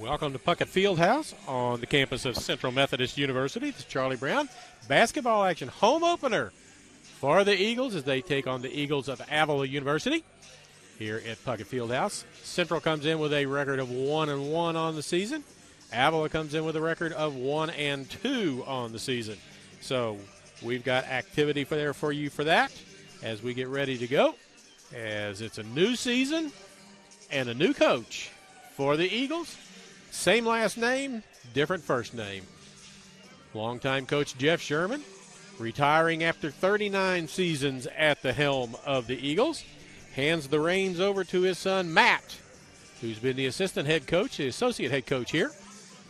Welcome to Puckett Fieldhouse on the campus of Central Methodist University. This is Charlie Brown. Basketball action, home opener for the Eagles as they take on the Eagles of Avila University here at Puckett Fieldhouse. Central comes in with a record of 1-1 on the season. Avila comes in with a record of 1-2 on the season. So we've got activity there for you for that as we get ready to go, as it's a new season and a new coach for the Eagles. Same last name, different first name. Longtime coach Jeff Sherman, retiring after 39 seasons at the helm of the Eagles, hands the reins over to his son Matt, who's been the assistant head coach, the associate head coach here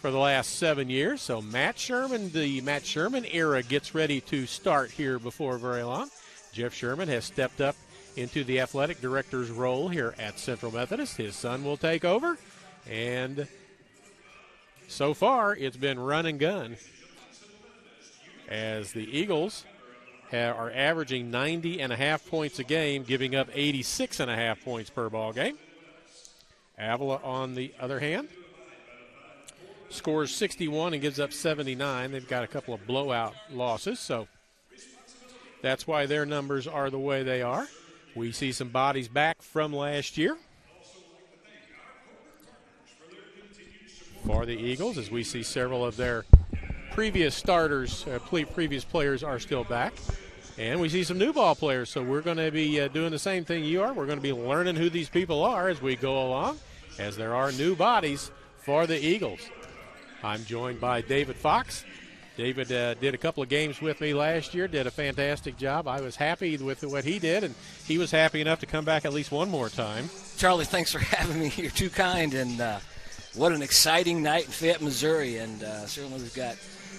for the last 7 years. So Matt Sherman, the Matt Sherman era gets ready to start here before very long. Jeff Sherman has stepped up into the athletic director's role here at Central Methodist. His son will take over, and so far it's been run and gun as the Eagles are averaging 90.5 points a game, giving up 86.5 points per ball game. Avila, on the other hand, scores 61 and gives up 79. They've got a couple of blowout losses, so that's why their numbers are the way they are. We see some bodies back from last year for the Eagles, as we see several of their previous starters, previous players are still back. And we see some new ball players, so we're going to be doing the same thing you are. We're going to be learning who these people are as we go along, as there are new bodies for the Eagles. I'm joined by David Fox. David did a couple of games with me last year, did a fantastic job. I was happy with what he did, and he was happy enough to come back at least one more time. Charlie, thanks for having me. You're too kind, and what an exciting night in Fayette, Missouri. And certainly we've got,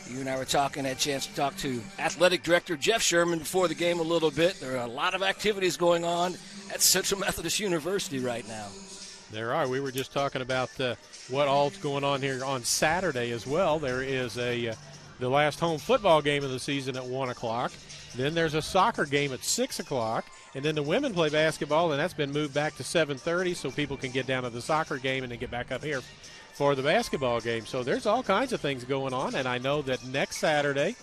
you and I were talking, had a chance to talk to Athletic Director Jeff Sherman before the game a little bit. There are a lot of activities going on at Central Methodist University right now. There are. We were just talking about what all's going on here on Saturday as well. There is the last home football game of the season at 1 o'clock. Then there's a soccer game at 6 o'clock. And then the women play basketball, and that's been moved back to 7:30 so people can get down to the soccer game and then get back up here for the basketball game. So there's all kinds of things going on, and I know that next Saturday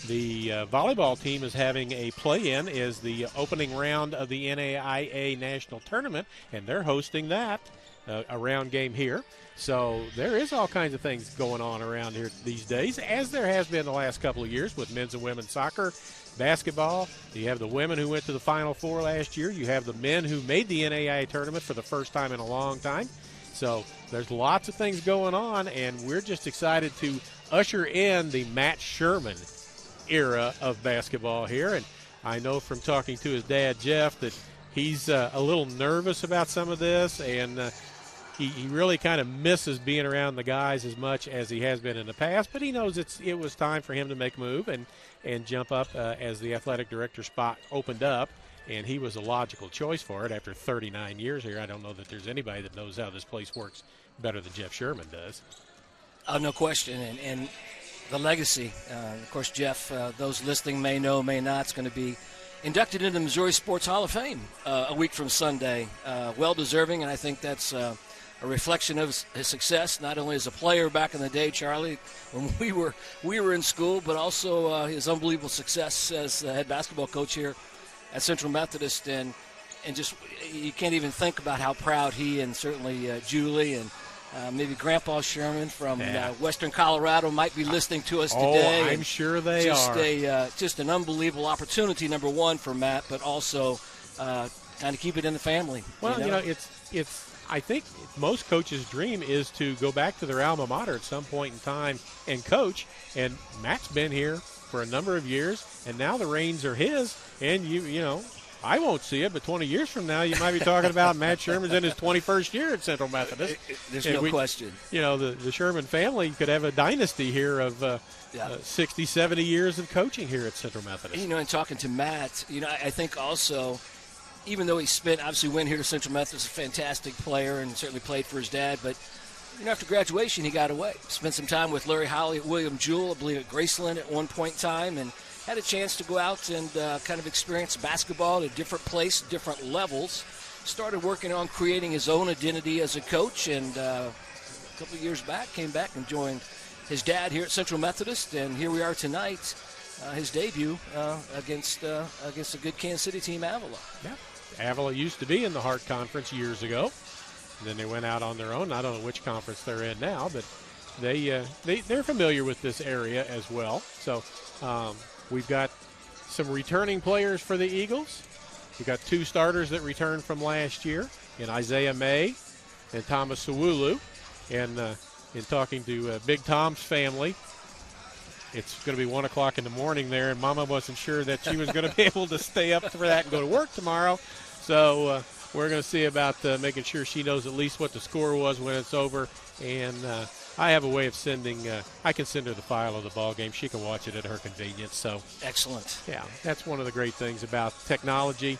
the volleyball team is having a play-in, is the opening round of the NAIA National Tournament, and they're hosting that, a round game here. So there is all kinds of things going on around here these days, as there has been the last couple of years with men's and women's soccer, basketball. You have the women who went to the Final Four last year. You have the men who made the NAIA tournament for the first time in a long time. So there's lots of things going on, and we're just excited to usher in the Matt Sherman era of basketball here. And I know from talking to his dad, Jeff, that he's a little nervous about some of this, and he really kind of misses being around the guys as much as he has been in the past, but he knows it was time for him to make a move and jump up as the athletic director spot opened up, and he was a logical choice for it after 39 years here. I don't know that there's anybody that knows how this place works better than Jeff Sherman does. No question, and the legacy. Of course, Jeff, those listening may know, may not, is going to be inducted into the Missouri Sports Hall of Fame a week from Sunday. Well-deserving, and I think that's a reflection of his success, not only as a player back in the day, Charlie, when we were in school, but also his unbelievable success as the head basketball coach here at Central Methodist. And just, you can't even think about how proud he and certainly Julie and maybe Grandpa Sherman from Western Colorado might be listening to us today. Oh, I'm sure they are. Just an unbelievable opportunity, number one, for Matt, but also kind of keep it in the family. Well, it's I think most coaches' dream is to go back to their alma mater at some point in time and coach, and Matt's been here for a number of years, and now the reins are his, and you know, I won't see it, but 20 years from now you might be talking about Matt Sherman's in his 21st year at Central Methodist. There's no question. You know, the Sherman family could have a dynasty here of 60, 70 years of coaching here at Central Methodist. You know, and talking to Matt, you know, I think also, even though he obviously went here to Central Methodist, a fantastic player and certainly played for his dad, but you know, after graduation he got away. Spent some time with Larry Howley at William Jewell, I believe at Graceland at one point in time, and had a chance to go out and kind of experience basketball at a different place, different levels. Started working on creating his own identity as a coach, and couple of years back, came back and joined his dad here at Central Methodist, and here we are tonight, his debut against a good Kansas City team, Avila. Yeah, Avila used to be in the Hart Conference years ago. And then they went out on their own. I don't know which conference they're in now, but they're familiar with this area as well. So we've got some returning players for the Eagles. We've got 2 starters that returned from last year in Isaiah May and Thomas Sawulu. And in talking to Big Tom's family, it's going to be 1 o'clock in the morning there, and Mama wasn't sure that she was going to be able to stay up for that and go to work tomorrow. So we're going to see about making sure she knows at least what the score was when it's over. And I have a way of I can send her the file of the ball game. She can watch it at her convenience. So excellent. Yeah, that's one of the great things about technology.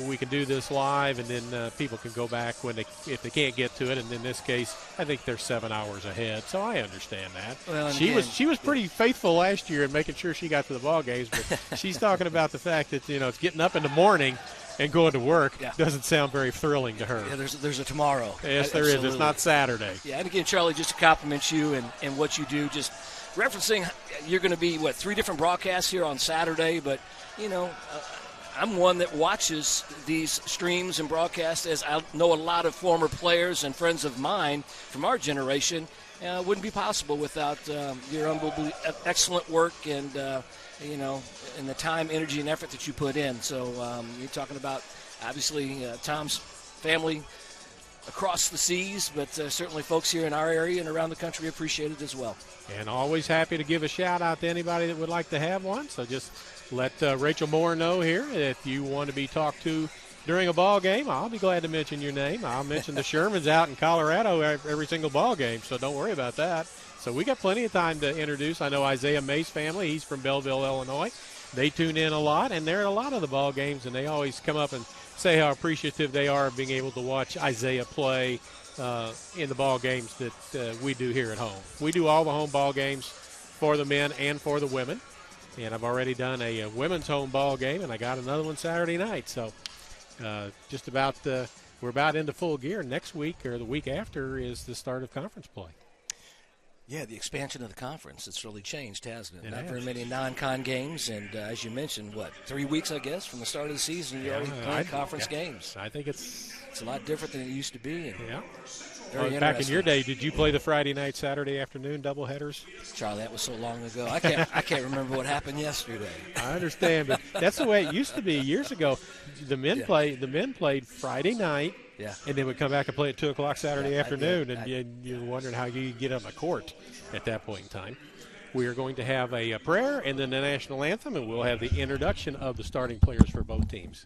We can do this live, and then people can go back if they can't get to it. And in this case, I think they're 7 hours ahead, so I understand that. Well, she was pretty faithful last year in making sure she got to the ball games, but she's talking about the fact that it's getting up in the morning and going to work doesn't sound very thrilling to her. Yeah, there's a tomorrow. Yes, there is. It's not Saturday. Yeah, and again, Charlie, just to compliment you and what you do, just referencing you're going to be, 3 different broadcasts here on Saturday, but, I'm one that watches these streams and broadcasts, as I know a lot of former players and friends of mine from our generation. Wouldn't be possible without your unbelievably excellent work and and the time, energy, and effort that you put in. So you're talking about, obviously, Tom's family across the seas, but certainly folks here in our area and around the country appreciate it as well. And always happy to give a shout-out to anybody that would like to have one. So just let Rachel Moore know here if you want to be talked to during a ball game. I'll be glad to mention your name. I'll mention the Shermans out in Colorado every single ball game, so don't worry about that. So we got plenty of time to introduce. I know Isaiah May's family. He's from Belleville, Illinois. They tune in a lot, and they're at a lot of the ball games, and they always come up and say how appreciative they are of being able to watch Isaiah play in the ball games that we do here at home. We do all the home ball games for the men and for the women. And I've already done a women's home ball game, and I got another one Saturday night. So just about we're about into full gear. Next week or the week after is the start of conference play. Yeah, the expansion of the conference, it's really changed, hasn't it? It Not has. very many non-con games, and as you mentioned, 3 weeks, I guess, from the start of the season, you're already playing conference games. I think it's a lot different than it used to be. Yeah. Very back in your day, did you play the Friday night, Saturday aftonnoon doubleheaders? Charlie, that was so long ago. I can't remember what happened yesterday. I understand, but that's the way it used to be years ago. The men played Friday night, and they would come back and play at 2 o'clock Saturday afternoon, and you're wondering how you get on the court at that point in time. We are going to have a prayer and then the national anthem, and we'll have the introduction of the starting players for both teams.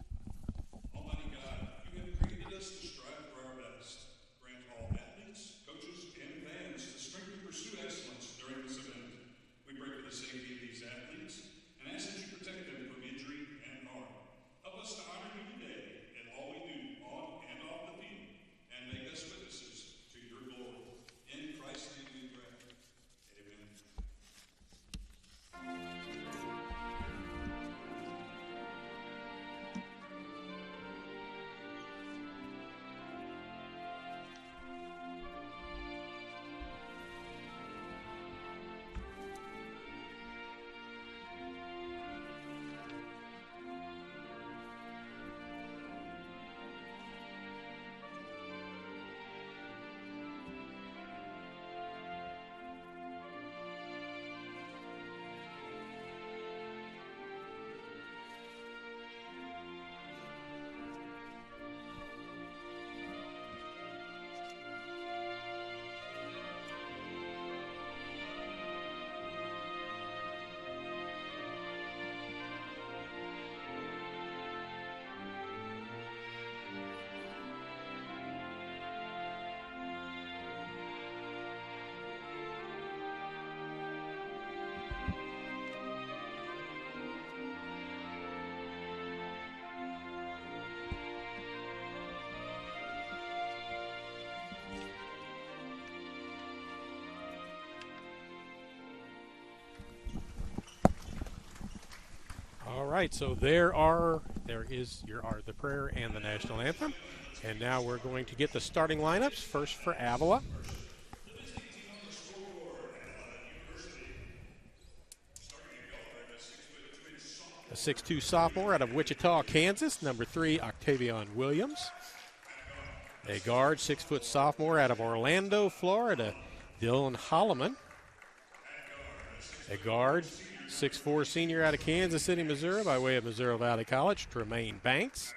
All right, so there is the prayer and the national anthem. And now we're going to get the starting lineups. First for Avila. A 6'2 sophomore out of Wichita, Kansas, number 3, Octavian Williams. A guard, 6-foot sophomore out of Orlando, Florida, Dylan Holloman. A guard, 6'4 senior out of Kansas City, Missouri, by way of Missouri Valley College, Tremaine Banks.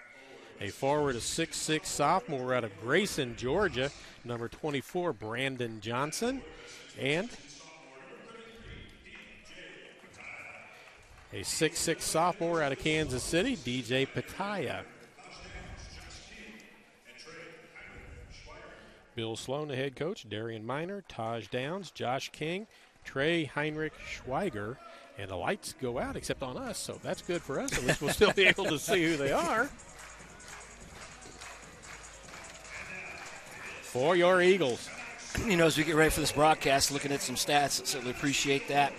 A forward, a 6'6 sophomore out of Grayson, Georgia, number 24, Brandon Johnson. And a 6'6 sophomore out of Kansas City, DJ Pataya. Bill Sloan, the head coach, Darian Miner, Taj Downs, Josh King, Trey Heinrich Schweiger, and the lights go out except on us, so that's good for us. At least we'll still be able to see who they are. For your Eagles. You know, as we get ready for this broadcast, looking at some stats, I certainly appreciate that.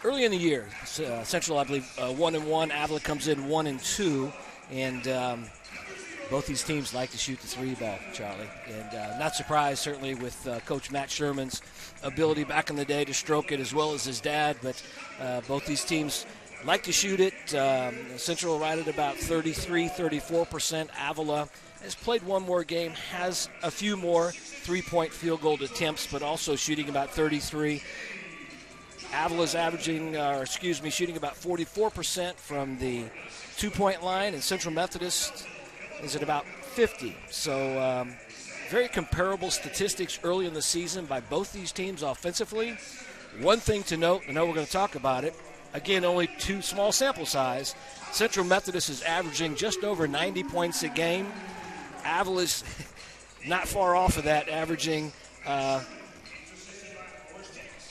Early in the year, Central, I believe, 1-1. Avila comes in 1-2, and both these teams like to shoot the 3 ball, Charlie. And not surprised, certainly, with Coach Matt Sherman's ability back in the day to stroke it as well as his dad. But both these teams like to shoot it. Central right at about 33, 34%. Avila has played one more game, has a few more 3-point field goal attempts, but also shooting about 33. Avila's shooting about 44% from the 2-point line, and Central Methodist is at about 50. So very comparable statistics early in the season by both these teams offensively. One thing to note, I know we're going to talk about it, again, only 2 small sample size. Central Methodist is averaging just over 90 points a game. Avila's not far off of that, averaging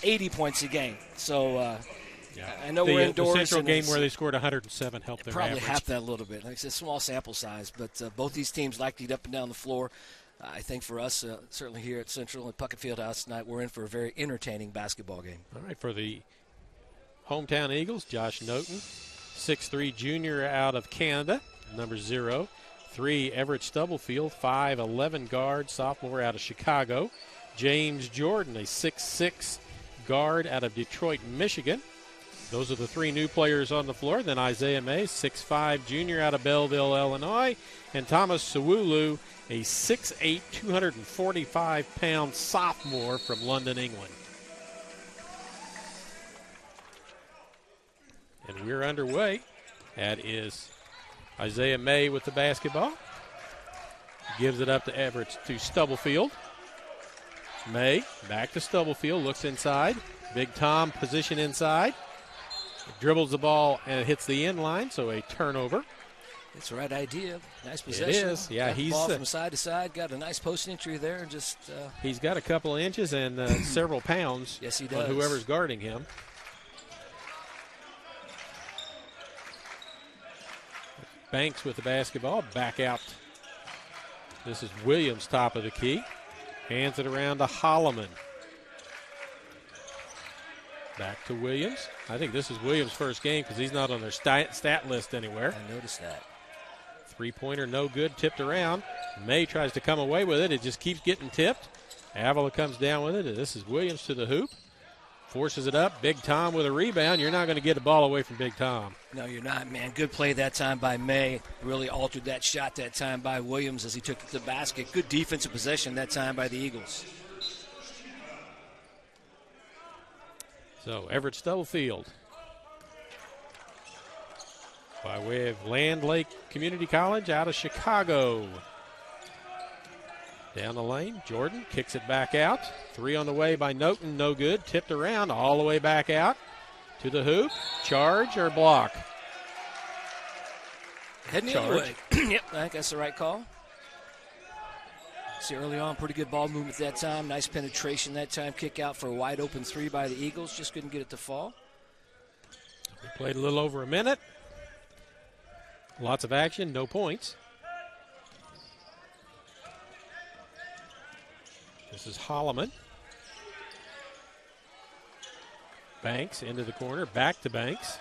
80 points a game. So I know we're indoors. The Central game where they scored 107 helped their probably average. Half that a little bit. Like I said, small sample size, but both these teams like to get up and down the floor. I think for us, certainly here at Central and Puckett Fieldhouse tonight, we're in for a very entertaining basketball game. All right, for the hometown Eagles, Josh Noten, 6'3 junior out of Canada, number 0. 3, Everett Stubblefield, 5'11 guard, sophomore out of Chicago. James Jordan, a 6'6 guard out of Detroit, Michigan. Those are the 3 new players on the floor. Then Isaiah May, 6'5 junior out of Belleville, Illinois. And Thomas Sawulu, a 6'8", 245-pound sophomore from London, England. And we're underway. That is Isaiah May with the basketball. Gives it up to Stubblefield. May back to Stubblefield, looks inside. Big Tom position inside. Dribbles the ball and it hits the end line, so a turnover. It's the right idea. Nice possession. It is. Yeah, he's ball from side to side. Got a nice post entry there. And just he's got a couple of inches and several pounds. Yes, he does. On whoever's guarding him. Banks with the basketball. Back out. This is Williams, top of the key. Hands it around to Holloman. Back to Williams. I think this is Williams' first game because he's not on their stat list anywhere. I noticed that. 3-pointer, no good, tipped around. May tries to come away with it. It just keeps getting tipped. Avila comes down with it. This is Williams to the hoop. Forces it up. Big Tom with a rebound. You're not going to get the ball away from Big Tom. No, you're not, man. Good play that time by May. Really altered that shot that time by Williams as he took it to the basket. Good defensive possession that time by the Eagles. So Everett Stubblefield, by way of Land Lake Community College out of Chicago. Down the lane, Jordan kicks it back out. 3 on the way by Noten, no good. Tipped around all the way back out to the hoop. Charge or block? Heading the other way. Yep, I think that's the right call. See early on, pretty good ball movement that time. Nice penetration that time. Kick out for a wide open 3 by the Eagles. Just couldn't get it to fall. We played a little over a minute. Lots of action, no points. This is Holloman. Banks into the corner, back to Banks.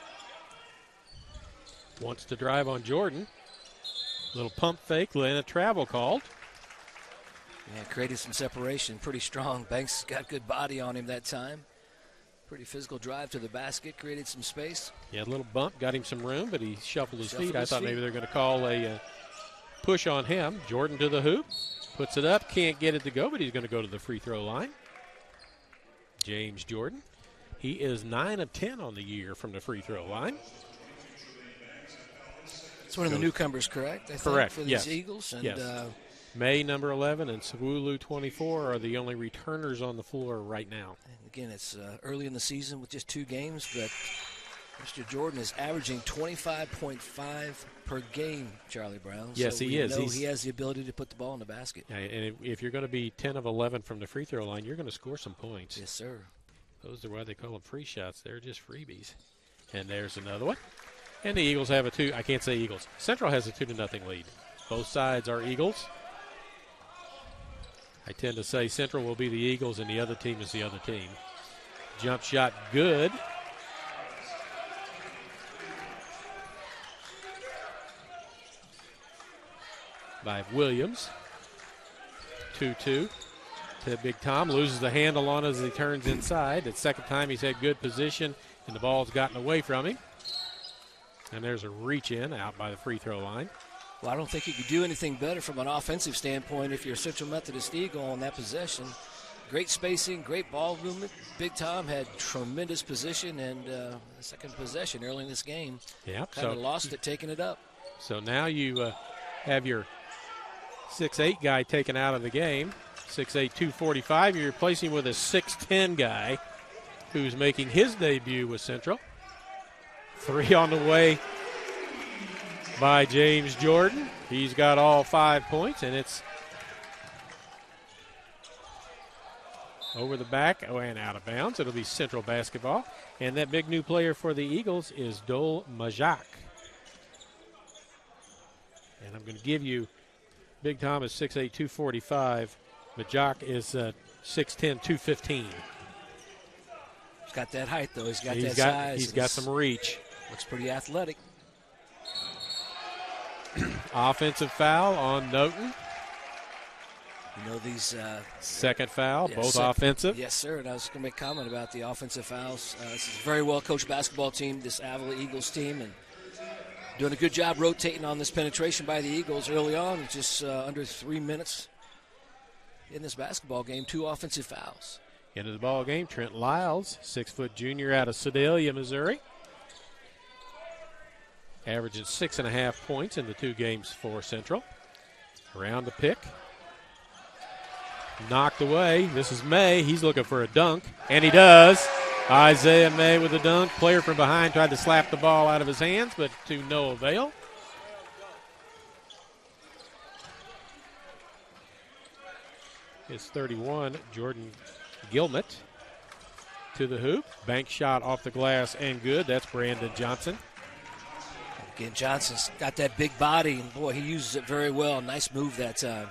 Wants to drive on Jordan. Little pump fake, and a travel called. Yeah, created some separation, pretty strong. Banks got good body on him that time. Pretty physical drive to the basket, created some space. Yeah, a little bump, got him some room, but he shuffled his feet. I thought maybe they're going to call a push on him. Jordan to the hoop, puts it up, can't get it to go, but he's going to go to the free throw line. James Jordan. He is 9 of 10 on the year from the free throw line. It's one of the newcomers, correct? Correct, for these yes. Eagles. And, yes. May, number 11, and Sawulu, 24, are the only returners on the floor right now. And again, it's early in the season with just 2 games, but Mr. Jordan is averaging 25.5 per game, Charlie Brown. Yes, so he is. He has the ability to put the ball in the basket. Yeah, and if you're going to be 10 of 11 from the free throw line, you're going to score some points. Yes, sir. Those are why they call them free shots. They're just freebies. And there's another one. And the Eagles have I can't say Eagles. Central has a 2-0 lead. Both sides are Eagles. I tend to say Central will be the Eagles and the other team is the other team. Jump shot good. By Williams. 2-2 to Big Tom. Loses the handle on it as he turns inside. The second time he's had good position and the ball's gotten away from him. And there's a reach in out by the free throw line. Well, I don't think you could do anything better from an offensive standpoint if you're a Central Methodist Eagle on that possession. Great spacing, great ball movement. Big Tom had tremendous position and second possession early in this game. Yep. Kind of lost it, taking it up. So now you have your 6'8 guy taken out of the game. 6'8", 245. You're replacing with a 6'10 guy who's making his debut with Central. 3 on the way by James Jordan. He's got all 5 points, and it's over the back and out of bounds. It'll be Central basketball. And that big new player for the Eagles is Dole Majak. And I'm going to give you Big Tom is 6'8", 245. Majak is 6'10", 215. He's got that height, though. He's got size. He's got some reach. Looks pretty athletic. Offensive foul on Noten. You know these. Second foul, both offensive. Yes, sir. And I was going to make a comment about the offensive fouls. This is a very well coached basketball team, this Avila Eagles team, and doing a good job rotating on this penetration by the Eagles early on. Just under 3 minutes in this basketball game, 2 offensive fouls. Into the ball game, Trent Lyles, 6-foot junior out of Sedalia, Missouri. Averaging 6.5 points in the 2 games for Central. Around the pick. Knocked away. This is May. He's looking for a dunk, and he does. Isaiah May with a dunk. Player from behind tried to slap the ball out of his hands, but to no avail. It's 31, Jordan Gilmett to the hoop. Bank shot off the glass and good. That's Brandon Johnson. Again, Johnson's got that big body, and boy, he uses it very well. Nice move that time.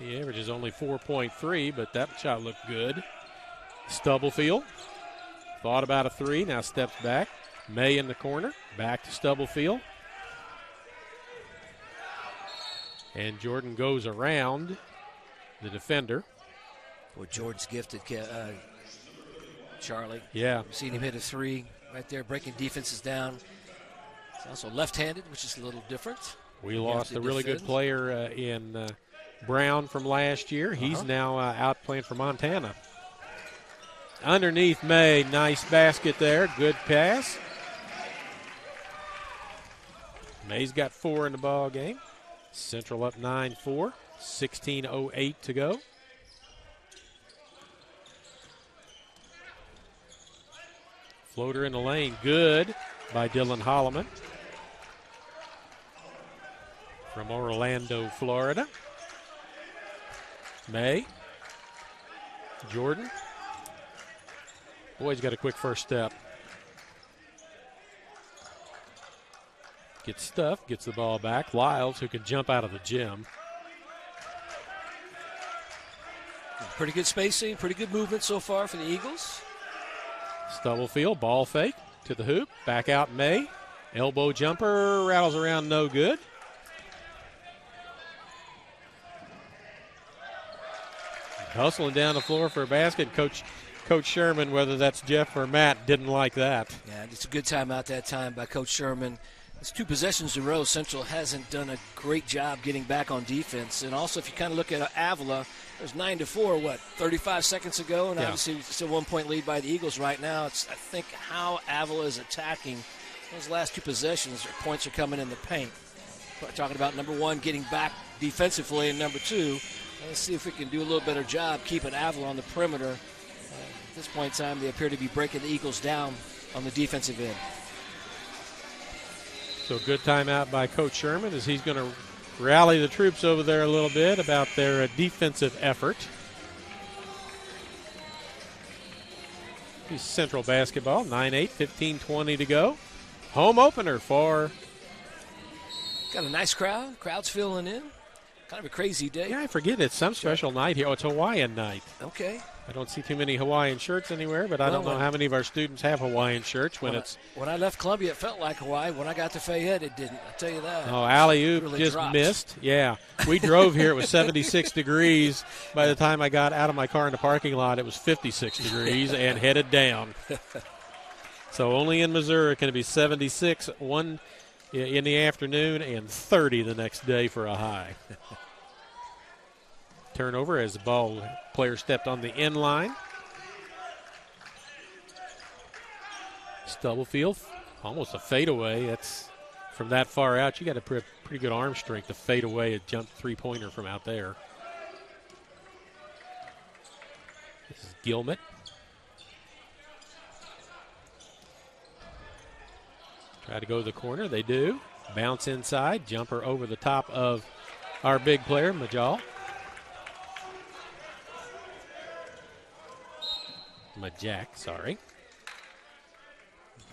He averages only 4.3, but that shot looked good. Stubblefield thought about a 3, now steps back. May in the corner, back to Stubblefield. And Jordan goes around the defender. Boy, Jordan's gifted, Charlie. Yeah. We've seen him hit a 3 right there, breaking defenses down. He's also left-handed, which is a little different. We lost a really good player in Brown from last year. He's now out playing for Montana. Underneath May, nice basket there. Good pass. May's got 4 in the ball game. Central up 9-4. 16:08 to go. Floater in the lane, good by Dylan Holloman from Orlando, Florida. May, Jordan. Boy, he's got a quick first step. Gets stuffed, gets the ball back. Lyles, who can jump out of the gym. Pretty good spacing, pretty good movement so far for the Eagles. Stubblefield, ball fake to the hoop. Back out May. Elbow jumper, rattles around, no good. hustling down the floor for a basket. Coach Sherman, whether that's Jeff or Matt, didn't like that. Yeah, it's a good timeout that time by Coach Sherman. It's 2 possessions in a row. Central hasn't done a great job getting back on defense. And also, if you kind of look at Avila, it was 9-4, 35 seconds ago? And obviously, still 1-point lead by the Eagles right now. It's, I think, how Avila is attacking those last 2 possessions. Their points are coming in the paint. But talking about number 1, getting back defensively, and number 2, let's see if we can do a little better job keeping Avila on the perimeter. At this point in time, they appear to be breaking the Eagles down on the defensive end. So good timeout by Coach Sherman as he's going to rally the troops over there a little bit about their defensive effort. He's Central basketball, 9-8, 15-20 to go. Home opener for... Got a nice crowd. Crowd's filling in. Kind of a crazy day. Yeah, I forget it's some special night here. Oh, it's Hawaiian night. Okay. I don't see too many Hawaiian shirts anywhere, but I don't know how many of our students have Hawaiian shirts when I left Columbia, it felt like Hawaii. When I got to Fayette, it didn't. I'll tell you that. Oh, alley-oop really just dropped. missed. Yeah. We drove here. It was 76 degrees. By the time I got out of my car in the parking lot, it was 56 degrees and headed down. So only in Missouri can it be 76 one in the afternoon and 30 the next day for a high. Turnover as the ball player stepped on the end line. Stubblefield, almost a fadeaway. That's from that far out. You got a pretty good arm strength to fade away a jump 3-pointer from out there. This is Gilmet. Try to go to the corner. They do. Bounce inside. Jumper over the top of our big player, Majal. Majak, sorry.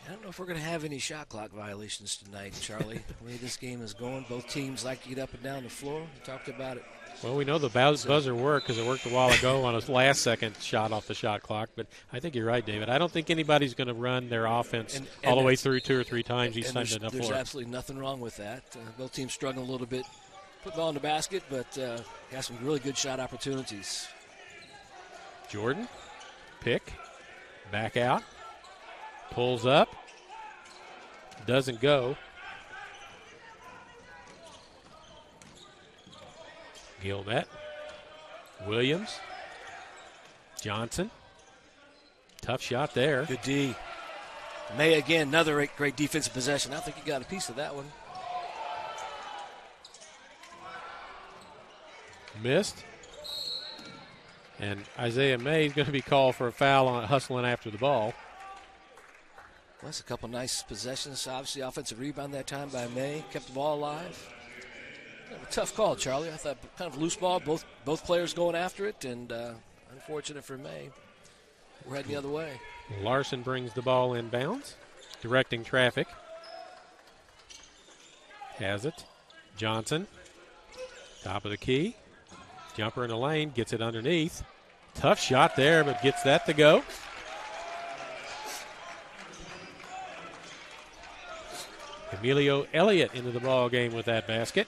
I don't know if we're going to have any shot clock violations tonight, Charlie. The way this game is going, both teams like to get up and down the floor. We talked about it. Well, we know the buzzer worked because it worked a while ago on a last-second shot off the shot clock. But I think you're right, David. I don't think anybody's going to run their offense all the way through 2 or 3 times each time to the floor. There's absolutely nothing wrong with that. Both teams struggling a little bit. Put the ball in the basket, but have some really good shot opportunities. Jordan, pick, back out, pulls up, doesn't go. Gilmet, Williams, Johnson. Tough shot there. Good D. May again, another great defensive possession. I think you got a piece of that one. Missed. And Isaiah May is going to be called for a foul on hustling after the ball. Well, that's a couple nice possessions. Obviously, offensive rebound that time by May. Kept the ball alive. A tough call, Charlie. I thought kind of a loose ball. Both players going after it, and unfortunate for May. We're heading the other way. Larson brings the ball inbounds, directing traffic. Has it. Johnson, top of the key. Jumper in the lane, gets it underneath. Tough shot there, but gets that to go. Emilio Elliott into the ball game with that basket.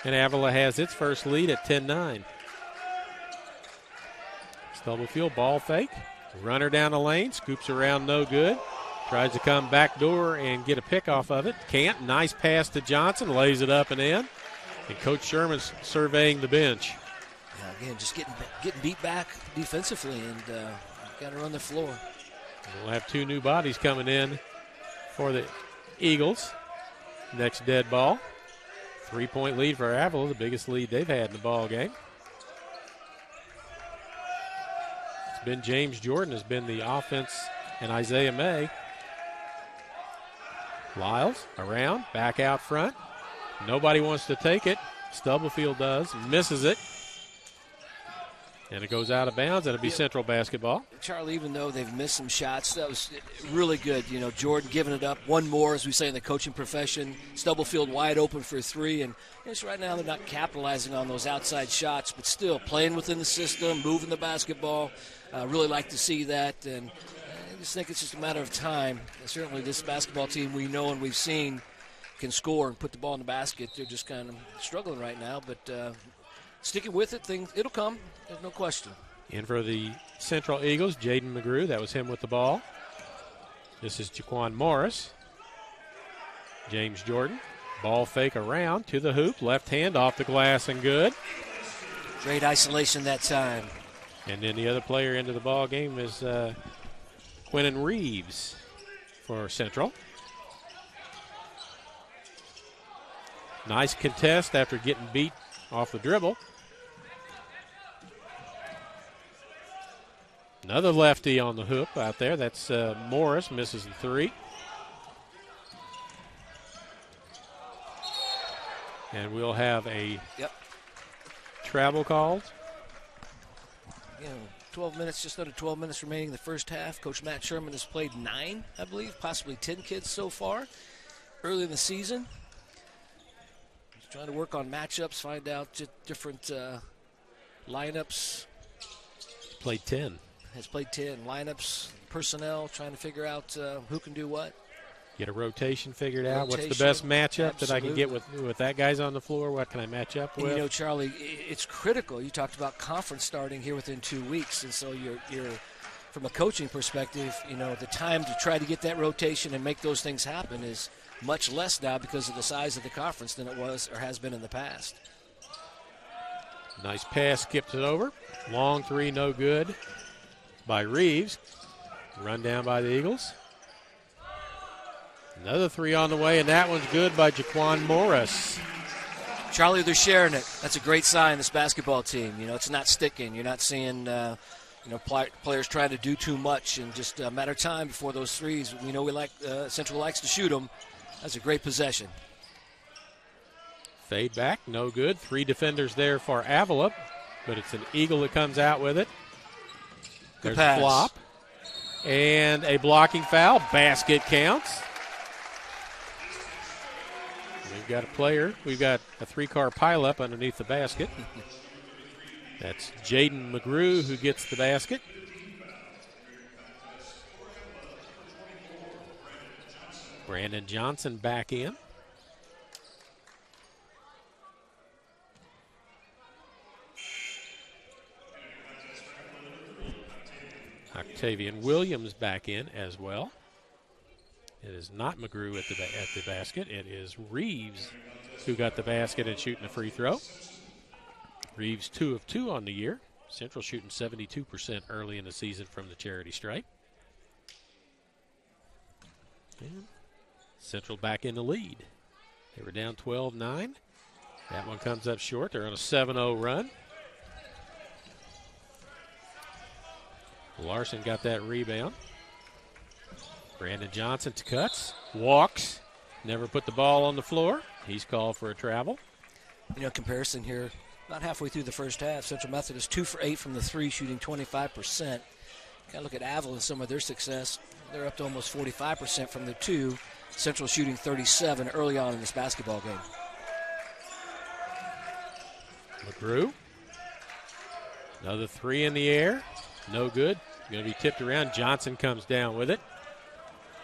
And Avila has its first lead at 10-9. Stubblefield, ball fake. Runner down the lane, scoops around, no good. Tries to come back door and get a pick off of it. Can't. Nice pass to Johnson, lays it up and in. And Coach Sherman's surveying the bench. Yeah, again, just getting beat back defensively, and got to run the floor. We'll have 2 new bodies coming in for the Eagles. Next dead ball. 3-point lead for Avila, the biggest lead they've had in the ball game. It's been James Jordan has been the offense, and Isaiah May. Lyles around, back out front. Nobody wants to take it. Stubblefield does, misses it. And it goes out of bounds. It'll be Central basketball. Charlie, even though they've missed some shots, that was really good. You know, Jordan giving it up. One more, as we say in the coaching profession. Stubblefield wide open for 3. And just right now they're not capitalizing on those outside shots, but still playing within the system, moving the basketball. Really like to see that. And I just think it's just a matter of time. And certainly this basketball team we know and we've seen can score and put the ball in the basket. They're just kind of struggling right now, but sticking with it, it'll come. There's no question. In for the Central Eagles, Jaden McGrew. That was him with the ball. This is Jaquan Morris. James Jordan. Ball fake around to the hoop. Left hand off the glass and good. Great isolation that time. And then the other player into the ball game is Quentin Reeves for Central. Nice contest after getting beat off the dribble. Another lefty on the hoop out there. That's Morris, misses the three. And we'll have a travel called. 12 minutes, just under 12 minutes remaining in the first half. Coach Matt Sherman has played 9, I believe, possibly 10 kids so far early in the season. He's trying to work on matchups, find out different lineups. Played 10. Has played 10 lineups, personnel, trying to figure out who can do what. Get a rotation figured out. What's the best matchup that I can get with that guy's on the floor? What can I match up with? And Charlie, it's critical. You talked about conference starting here within 2 weeks, and so you're from a coaching perspective, the time to try to get that rotation and make those things happen is much less now because of the size of the conference than it was or has been in the past. Nice pass, skips it over. Long three, no good by Reeves. Run down by the Eagles. Another three on the way, and that one's good by Jaquan Morris. Charlie, they're sharing it. That's a great sign, this basketball team. It's not sticking. You're not seeing, players trying to do too much, and just a matter of time before those threes. Central likes to shoot them. That's a great possession. Fade back, no good. 3 defenders there for Avila, but it's an Eagle that comes out with it. Good There's pass. A flop. And a blocking foul. Basket counts. We've got a player. We've got a 3-car pileup underneath the basket. That's Jaden McGrew who gets the basket. Brandon Johnson back in. Octavian Williams back in as well. It is not McGrew at the basket. It is Reeves who got the basket and shooting a free throw. Reeves 2 of 2 on the year. Central shooting 72% early in the season from the charity stripe. And Central back in the lead. They were down 12-9. That one comes up short. They're on a 7-0 run. Larson got that rebound. Brandon Johnson cuts, walks, never put the ball on the floor. He's called for a travel. Comparison here, about halfway through the first half, Central Methodist 2 for 8 from the 3, shooting 25%. Got to look at Avila and some of their success. They're up to almost 45% from the 2. Central shooting 37 early on in this basketball game. McGrew. Another 3 in the air. No good. Going to be tipped around. Johnson comes down with it.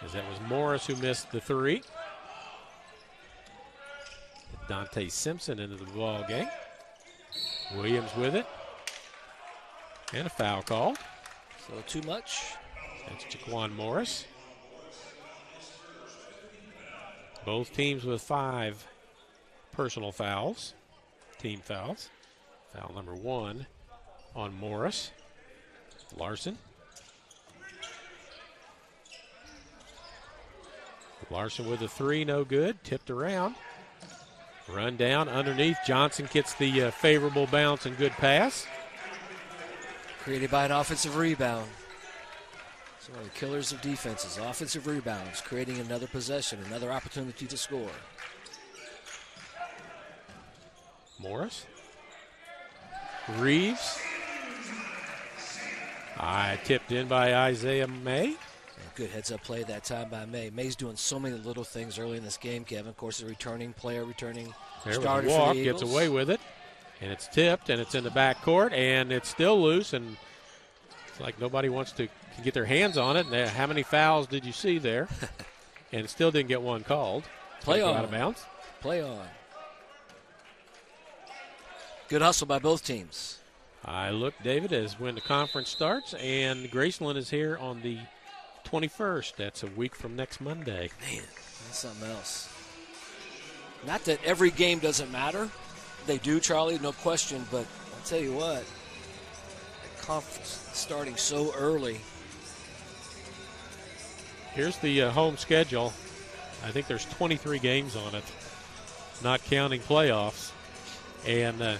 As that was Morris who missed the 3. Dante Simpson into the ball game. Williams with it. And a foul called. So too much. That's Jaquan Morris. Both teams with 5 personal fouls. Team fouls. Foul number 1 on Morris. Larson. Larson with a 3, no good. Tipped around. Run down underneath. Johnson gets the favorable bounce and good pass. Created by an offensive rebound. So the killers of defenses, offensive rebounds, creating another possession, another opportunity to score. Morris. Reeves. Tipped in by Isaiah May. Good heads-up play that time by May. May's doing so many little things early in this game, Kevin. Of course, a returning player, there starter was a walk, for the Eagles. gets away with it, and it's tipped, and it's in the back court, and it's still loose, and it's like nobody wants to get their hands on it. And how many fouls did you see there? And it still didn't get one called. Play on. Out of bounds. Play on. Good hustle by both teams. I look, David, as when the conference starts, and Graceland is here on the 21st. That's a week from next Monday. Man, that's something else. Not that every game doesn't matter. They do, Charlie, no question. But I'll tell you what, the conference starting so early. Here's the home schedule. I think there's 23 games on it, not counting playoffs. And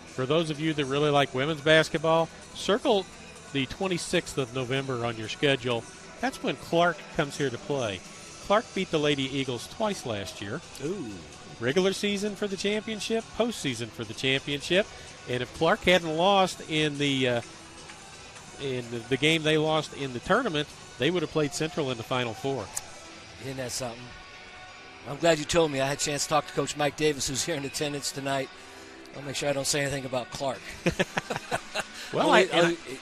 for those of you that really like women's basketball, circle the 26th of November on your schedule. That's when Clark comes here to play. Clark beat the Lady Eagles twice last year. Ooh. Regular season for the championship, postseason for the championship. And if Clark hadn't lost in the game they lost in the tournament, they would have played Central in the Final Four. Isn't that something? I'm glad you told me. I had a chance to talk to Coach Mike Davis, who's here in attendance tonight. I'll make sure I don't say anything about Clark. Well,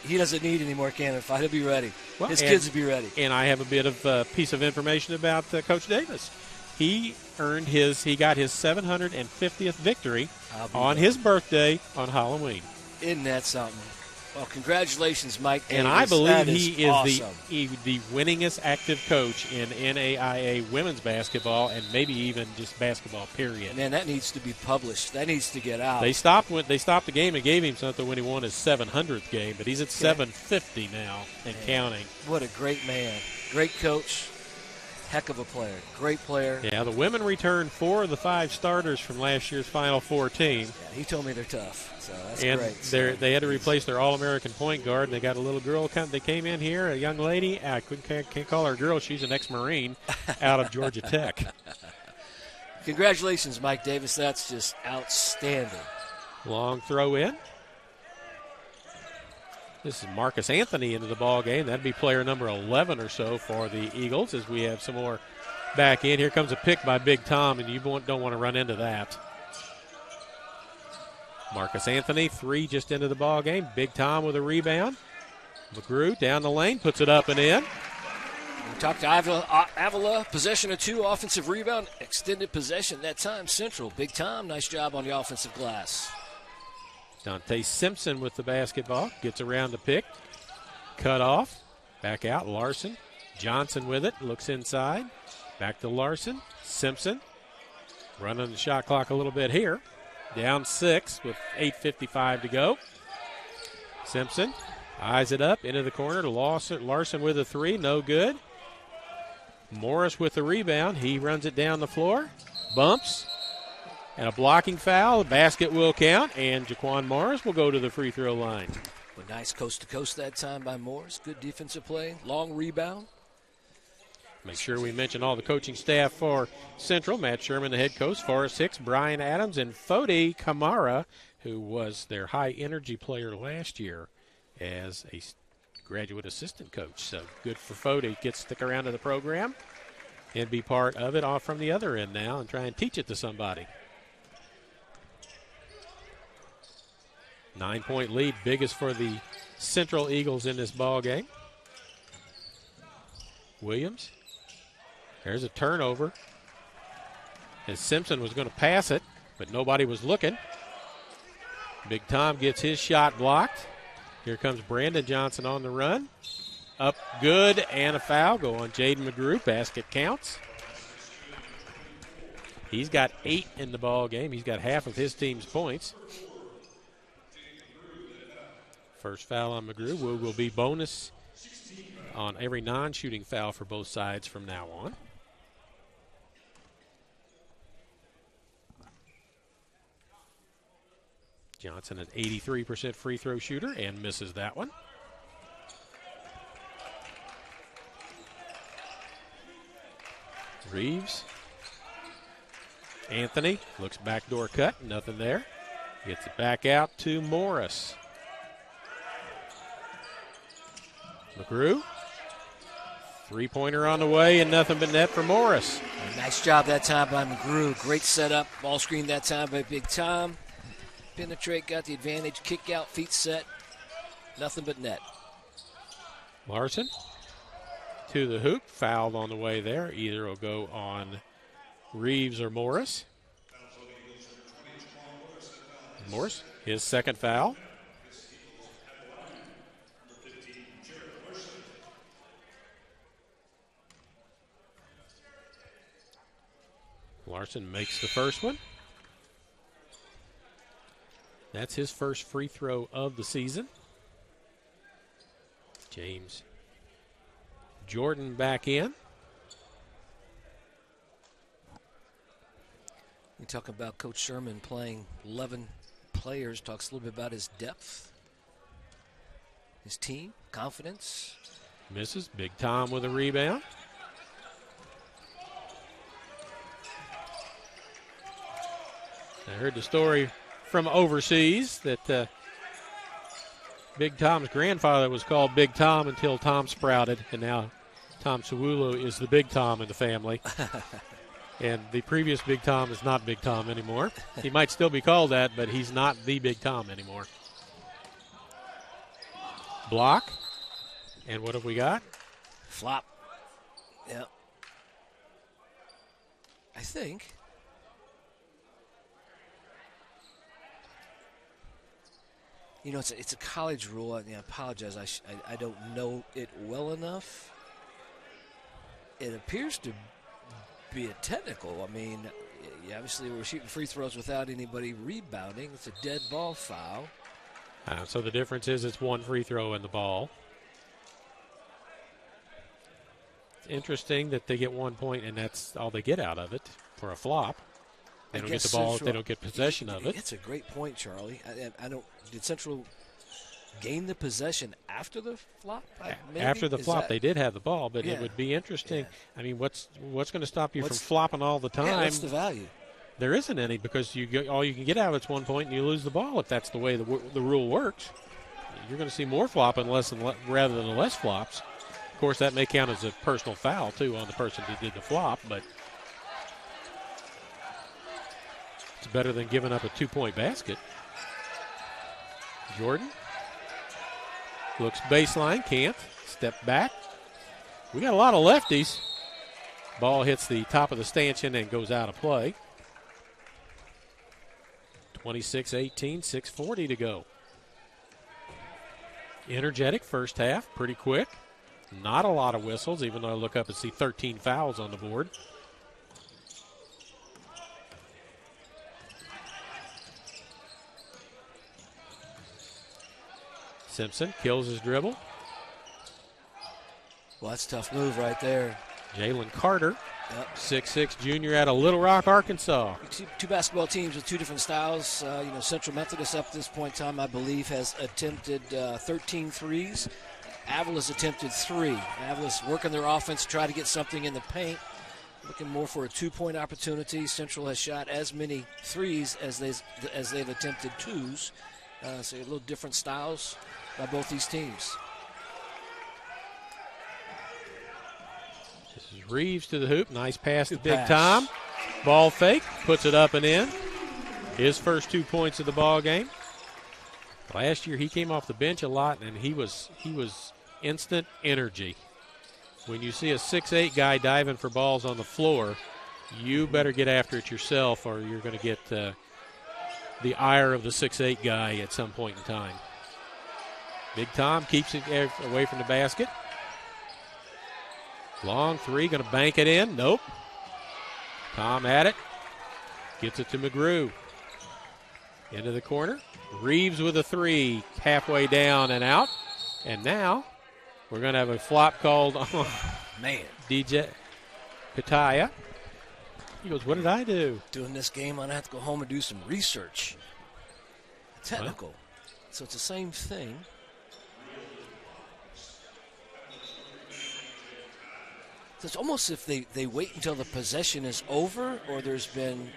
he doesn't need any more cannon fight. He'll be ready. Well, his kids will be ready. And I have a bit of piece of information about Coach Davis. He got his 750th victory on his birthday on Halloween. Isn't that something? Well, congratulations, Mike Davis. And I believe he is awesome. the winningest active coach in NAIA women's basketball and maybe even just basketball, period. Man, that needs to be published. That needs to get out. They stopped the game and gave him something when he won his 700th game, but he's at 750 now and counting. What a great man. Great coach. Heck of a player. Great player. Yeah, the women returned 4 of the 5 starters from last year's Final Four team. Yeah, he told me they're tough, so that's and great. They had to replace their All-American point guard. They got a little girl. They came in here, a young lady. I can't call her a girl. She's an ex-Marine out of Georgia Tech. Congratulations, Mike Davis. That's just outstanding. Long throw in. This is Marcus Anthony into the ball game. That'd be player number 11 or so for the Eagles as we have some more back in. Here comes a pick by Big Tom, and you don't want to run into that. Marcus Anthony, 3 just into the ball game. Big Tom with a rebound. McGrew down the lane, puts it up and in. We talked to Avila, possession of 2, offensive rebound, extended possession. That time, Central. Big Tom, nice job on the offensive glass. Dante Simpson with the basketball. Gets around the pick. Cut off. Back out. Larson. Johnson with it. Looks inside. Back to Larson. Simpson. Running the shot clock a little bit here. Down 6 with 8:55 to go. Simpson eyes it up into the corner to Larson with a 3. No good. Morris with the rebound. He runs it down the floor. Bumps. And a blocking foul. The basket will count, and Jaquan Morris will go to the free throw line. A nice coast-to-coast that time by Morris. Good defensive play. Long rebound. Make sure we mention all the coaching staff for Central. Matt Sherman, the head coach. Forrest Hicks, Brian Adams, and Fode Kamara, who was their high-energy player last year as a graduate assistant coach. So good for Fode. He gets to stick around to the program and be part of it off from the other end now and try and teach it to somebody. 9-point lead, biggest for the Central Eagles in this ball game. Williams. There's a turnover. As Simpson was going to pass it, but nobody was looking. Big Tom gets his shot blocked. Here comes Brandon Johnson on the run. Up good, and a foul. Go on Jaden McGrew. Basket counts. He's got 8 in the ball game. He's got half of his team's points. First foul on McGrew will be bonus on every non-shooting foul for both sides from now on. Johnson, an 83% free throw shooter, and misses that one. Reeves. Anthony looks backdoor cut, nothing there. Gets it back out to Morris. McGrew. Three-pointer on the way and nothing but net for Morris. Nice job that time by McGrew. Great setup. Ball screen that time by Big Tom. Penetrate, got the advantage. Kick out, feet set. Nothing but net. Larson to the hoop. Fouled on the way there. Either will go on Reeves or Morris. Morse, his second foul. Larson makes the first one. That's his first free throw of the season. James Jordan back in. You talk about Coach Sherman playing 11 players, talks a little bit about his depth, his team, confidence. Misses. Big Tom with a rebound. I heard the story from overseas that Big Tom's grandfather was called Big Tom until Tom sprouted, and now Tom Sawulu is the Big Tom in the family. And the previous Big Tom is not Big Tom anymore. He might still be called that, but he's not the Big Tom anymore. Block. And what have we got? Flop. Yep. I think. You know, it's a college rule. I apologize. I don't know it well enough. It appears to be a technical. I mean, obviously we're shooting free throws without anybody rebounding. It's a dead ball foul. So the difference is it's one free throw in the ball. It's interesting that they get 1 point, and that's all they get out of it for a flop. They don't get the ball if they don't get possession of it. It's a great point, Charlie. I don't. Did Central gain the possession after the flop? After the flop, they did have the ball, but it would be interesting. Yeah. I mean, what's going to stop you from flopping all the time? Yeah, what's the value? There isn't any, because all you can get out of it's 1 point, and you lose the ball if that's the way the rule works. You're going to see more flopping rather than less flops. Of course, that may count as a personal foul, too, on the person who did the flop, but it's better than giving up a 2-point basket. Jordan looks baseline, can't. Step back. We got a lot of lefties. Ball hits the top of the stanchion and goes out of play. 26-18, 6:40 to go. Energetic first half, pretty quick. Not a lot of whistles, even though I look up and see 13 fouls on the board. Simpson kills his dribble. Well, that's a tough move right there. Jalen Carter, 6'6", junior out of Little Rock, Arkansas. Two basketball teams with two different styles. Central Methodist up to this point in time, I believe, has attempted 13 threes. Avila's attempted 3. Avila's working their offense to try to get something in the paint, looking more for a 2-point opportunity. Central has shot as many threes as they've attempted 2s. So a little different styles by both these teams. This is Reeves to the hoop. Nice pass to Big Tom. Ball fake, puts it up and in. His first 2 points of the ball game. Last year he came off the bench a lot, and he was instant energy. When you see a 6'8" guy diving for balls on the floor, you better get after it yourself, or you're going to get the ire of the 6'8" guy at some point in time. Big Tom keeps it away from the basket. Long three, going to bank it in. Nope. Tom had it. Gets it to McGrew. Into the corner. Reeves with a 3, halfway down and out. And now we're going to have a flop called on DJ Pitaya. He goes, what did I do? Doing this game, I'm going to have to go home and do some research. Technical. What? So it's the same thing. So it's almost if they wait until the possession is over, or there's been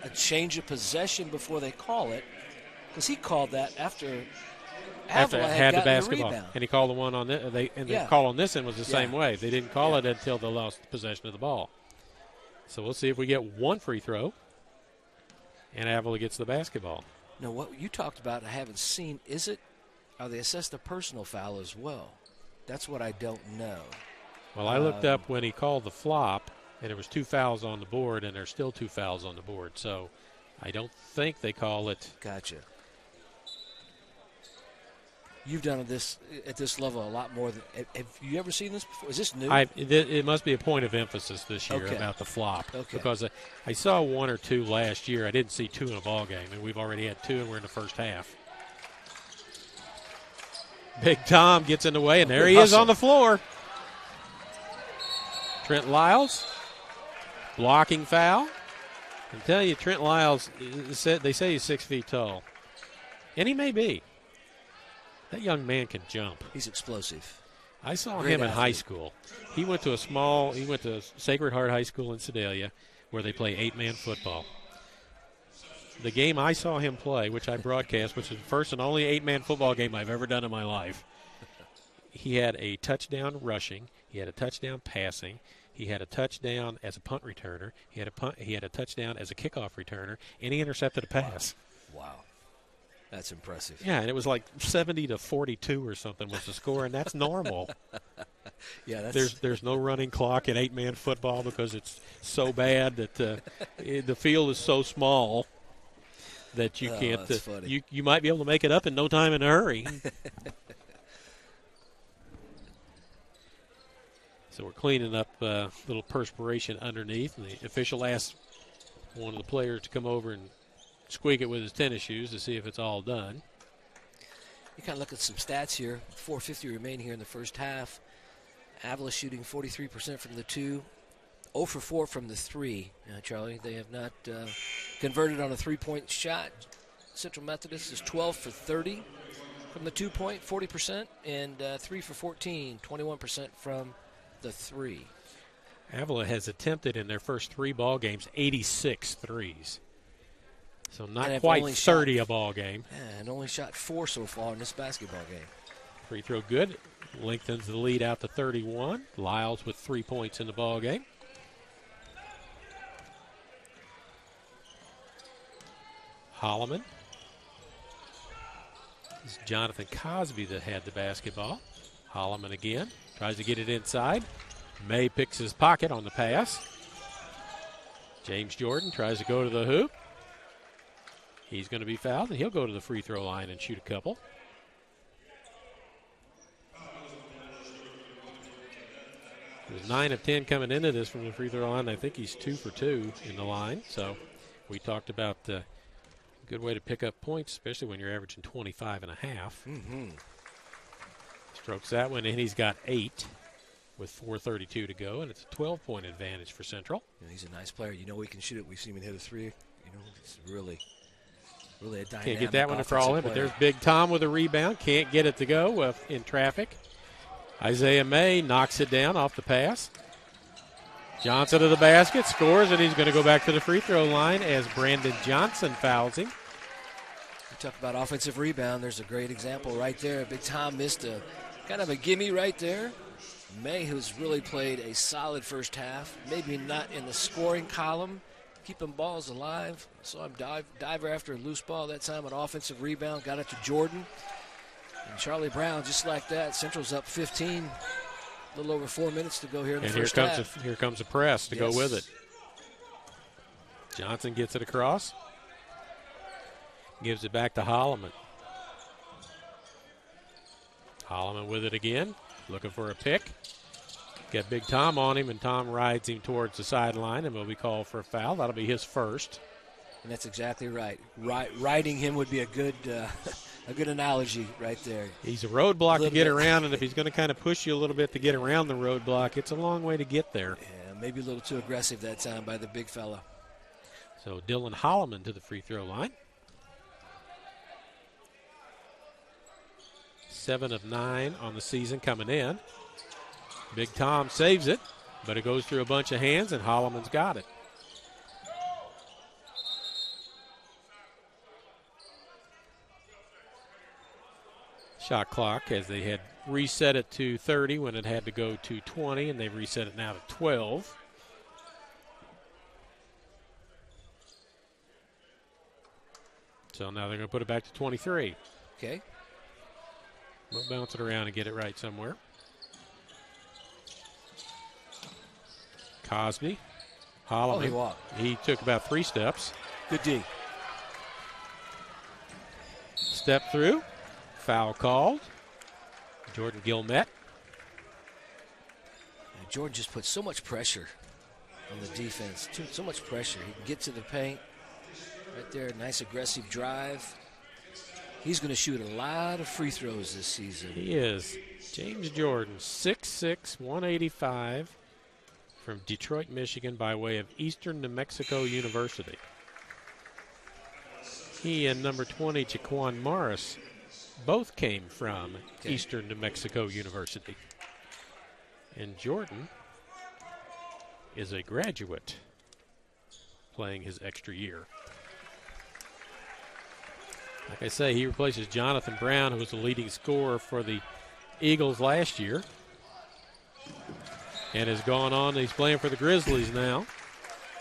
a change of possession before they call it. Because he called that after Avila had the basketball, and he called the one on this. The call on this end was the same way. They didn't call it until they lost possession of the ball. So we'll see if we get one free throw, and Avila gets the basketball. Now, what you talked about, I haven't seen. Are they assessed a personal foul as well? That's what I don't know. Well, I looked up when he called the flop, and there was 2 fouls on the board, and there's still 2 fouls on the board. So I don't think they call it. Gotcha. You've done this at this level a lot more than. Have you ever seen this before? Is this new? It must be a point of emphasis this year about the flop. Okay. Because I saw 1 or 2 last year. I didn't see 2 in a ball game, and we've already had 2, and we're in the first half. Big Tom gets in the way, and there he is on the floor. Trent Lyles, blocking foul. I'm telling you, Trent Lyles, they say he's 6 feet tall. And he may be. That young man can jump. He's explosive. I saw him in high school. He went to Sacred Heart High School in Sedalia, where they play 8-man football. The game I saw him play, which I broadcast, which is the first and only 8-man football game I've ever done in my life, he had a touchdown rushing. He had a touchdown passing. He had a touchdown as a punt returner. He had a touchdown as a kickoff returner, and he intercepted a pass. Wow. That's impressive. Yeah, and it was like 70-42 or something was the score, and that's normal. Yeah, there's no running clock in 8-man football because it's so bad that the field is so small that you can't. You might be able to make it up in no time in a hurry. So we're cleaning up a little perspiration underneath, and the official asked one of the players to come over and squeak it with his tennis shoes to see if it's all done. You kind of look at some stats here. 4:50 remain here in the first half. Avila shooting 43% from the 2, 0 for 4 from the 3. Charlie, they have not converted on a 3-point shot. Central Methodist is 12 for 30 from the 2-point, 40%, and 3 for 14, 21% from the 3. Avila has attempted in their first 3 ball games 86 threes. So not quite 30 a ball game. Yeah, and only shot 4 so far in this basketball game. Free throw good. Lengthens the lead out to 31. Lyles with 3 points in the ball game. Holloman. It's Jonathan Cosby that had the basketball. Holloman again. Tries to get it inside. May picks his pocket on the pass. James Jordan tries to go to the hoop. He's going to be fouled, and he'll go to the free throw line and shoot a couple. He was 9 of 10 coming into this from the free throw line. I think he's 2 for 2 in the line. So we talked about a good way to pick up points, especially when you're averaging 25 and a half. Mm-hmm. Strokes that one, and he's got 8 with 4:32 to go, and it's a 12-point advantage for Central. Yeah, he's a nice player. You know he can shoot it. We've seen him hit a 3. You know, it's really a dynamic. Can't get that one to crawl in, but there's Big Tom with a rebound. Can't get it to go in traffic. Isaiah May knocks it down off the pass. Johnson to the basket, scores, and he's going to go back to the free throw line as Brandon Johnson fouls him. You talk about offensive rebound. There's a great example right there. Big Tom missed a kind of a gimme right there. May, who's really played a solid first half, maybe not in the scoring column, keeping balls alive. Saw him diver after a loose ball that time, an offensive rebound, got it to Jordan. And Charlie Brown, just like that, Central's up 15, a little over 4 minutes to go here in the first half. Here comes a press to go with it. Johnson gets it across. Gives it back to Holloman. Holloman with it again, looking for a pick. Got Big Tom on him, and Tom rides him towards the sideline, and will be called for a foul. That'll be his first. And that's exactly right. Riding him would be a good analogy right there. He's a roadblock to get around, and if he's going to kind of push you a little bit to get around the roadblock, it's a long way to get there. Yeah, maybe a little too aggressive that time by the big fella. So Dylan Holloman to the free throw line. 7 of 9 on the season coming in. Big Tom saves it, but it goes through a bunch of hands, and Holloman's got it. Shot clock, as they had reset it to 30 when it had to go to 20, and they've reset it now to 12. So now they're going to put it back to 23. Okay. We'll bounce it around and get it right somewhere. Cosby. Holloman. Oh, he walked. He took about 3 steps. Good D. step through. Foul called. Jordan Gilmet. Jordan just put so much pressure on the defense. So much pressure. He can get to the paint. Right there, nice aggressive drive. He's going to shoot a lot of free throws this season. He is. James Jordan, 6'6", 185, from Detroit, Michigan, by way of Eastern New Mexico University. He and number 20, Jaquan Morris, both came from Eastern New Mexico University. And Jordan is a graduate playing his extra year. Like I say, he replaces Jonathan Brown, who was the leading scorer for the Eagles last year, and has gone on. He's playing for the Grizzlies now.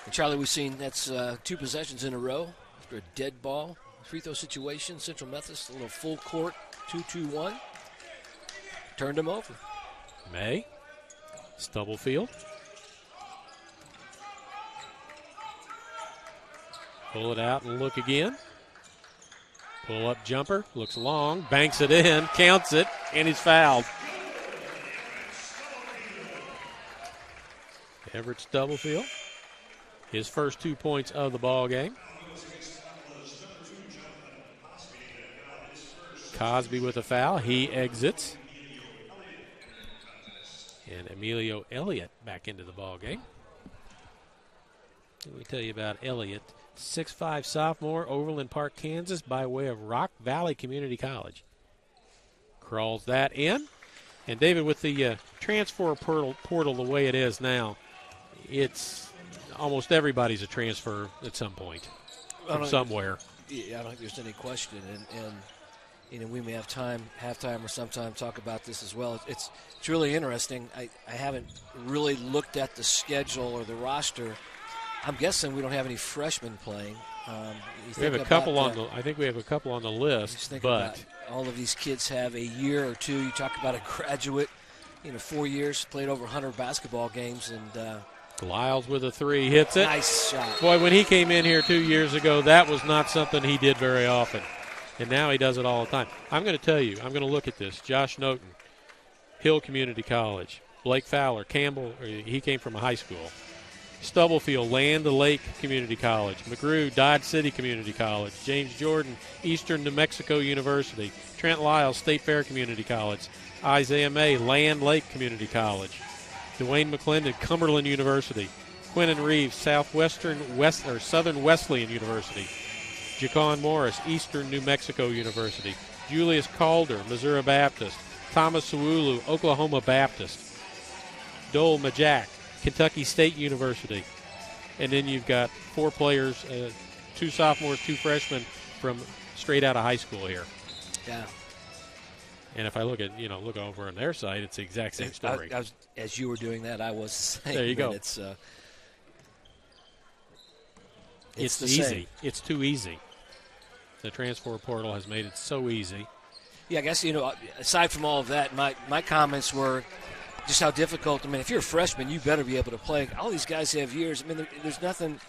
And Charlie, we've seen that's 2 possessions in a row after a dead ball free throw situation. Central Methodist, a little full court 2-2-1. Turned him over. May. Stubblefield. Pull it out and look again. Pull up jumper, looks long, banks it in, counts it, and he's fouled. Everett Stubblefield, his first 2 points of the ball game. Cosby with a foul, he exits. And Emilio Elliott back into the ball game. Let me tell you about Elliott. 6'5" sophomore, Overland Park, Kansas, by way of Rock Valley Community College. Crawls that in. And, David, with the transfer portal the way it is now, it's almost everybody's a transfer at some point from somewhere. I don't think there's any question. And you know, we may have halftime or sometime talk about this as well. It's really interesting. I haven't really looked at the schedule or the roster. I'm guessing we don't have any freshmen playing. We have a couple I think we have a couple on the list, but all of these kids have a year or two. You talk about a graduate, 4 years, played over 100 basketball games, and Lyles with a 3 hits it. Nice shot. Boy, when he came in here 2 years ago, that was not something he did very often, and now he does it all the time. I'm going to tell you, I'm going to look at this. Josh Noten, Hill Community College. Blake Fowler, Campbell, he came from a high school. Stubblefield, Land Lake Community College. McGrew, Dodge City Community College. James Jordan, Eastern New Mexico University. Trent Lyles, State Fair Community College. Isaiah May, Land Lake Community College. Dwayne McClendon, Cumberland University. Quentin Reeves, Southern Wesleyan University. Jaquan Morris, Eastern New Mexico University. Julius Calder, Missouri Baptist. Thomas Sewulu, Oklahoma Baptist. Dole Majak, Kentucky State University. And then you've got 4 players, 2 sophomores, 2 freshmen from straight out of high school here. Yeah. And if I look over on their side, it's the exact same story. As you were doing that, I was saying. There you go. It's easy. Same. It's too easy. The transfer portal has made it so easy. Yeah, I guess, aside from all of that, my comments were just how difficult. I mean, if you're a freshman, you better be able to play. All these guys have years. I mean, there's nothing.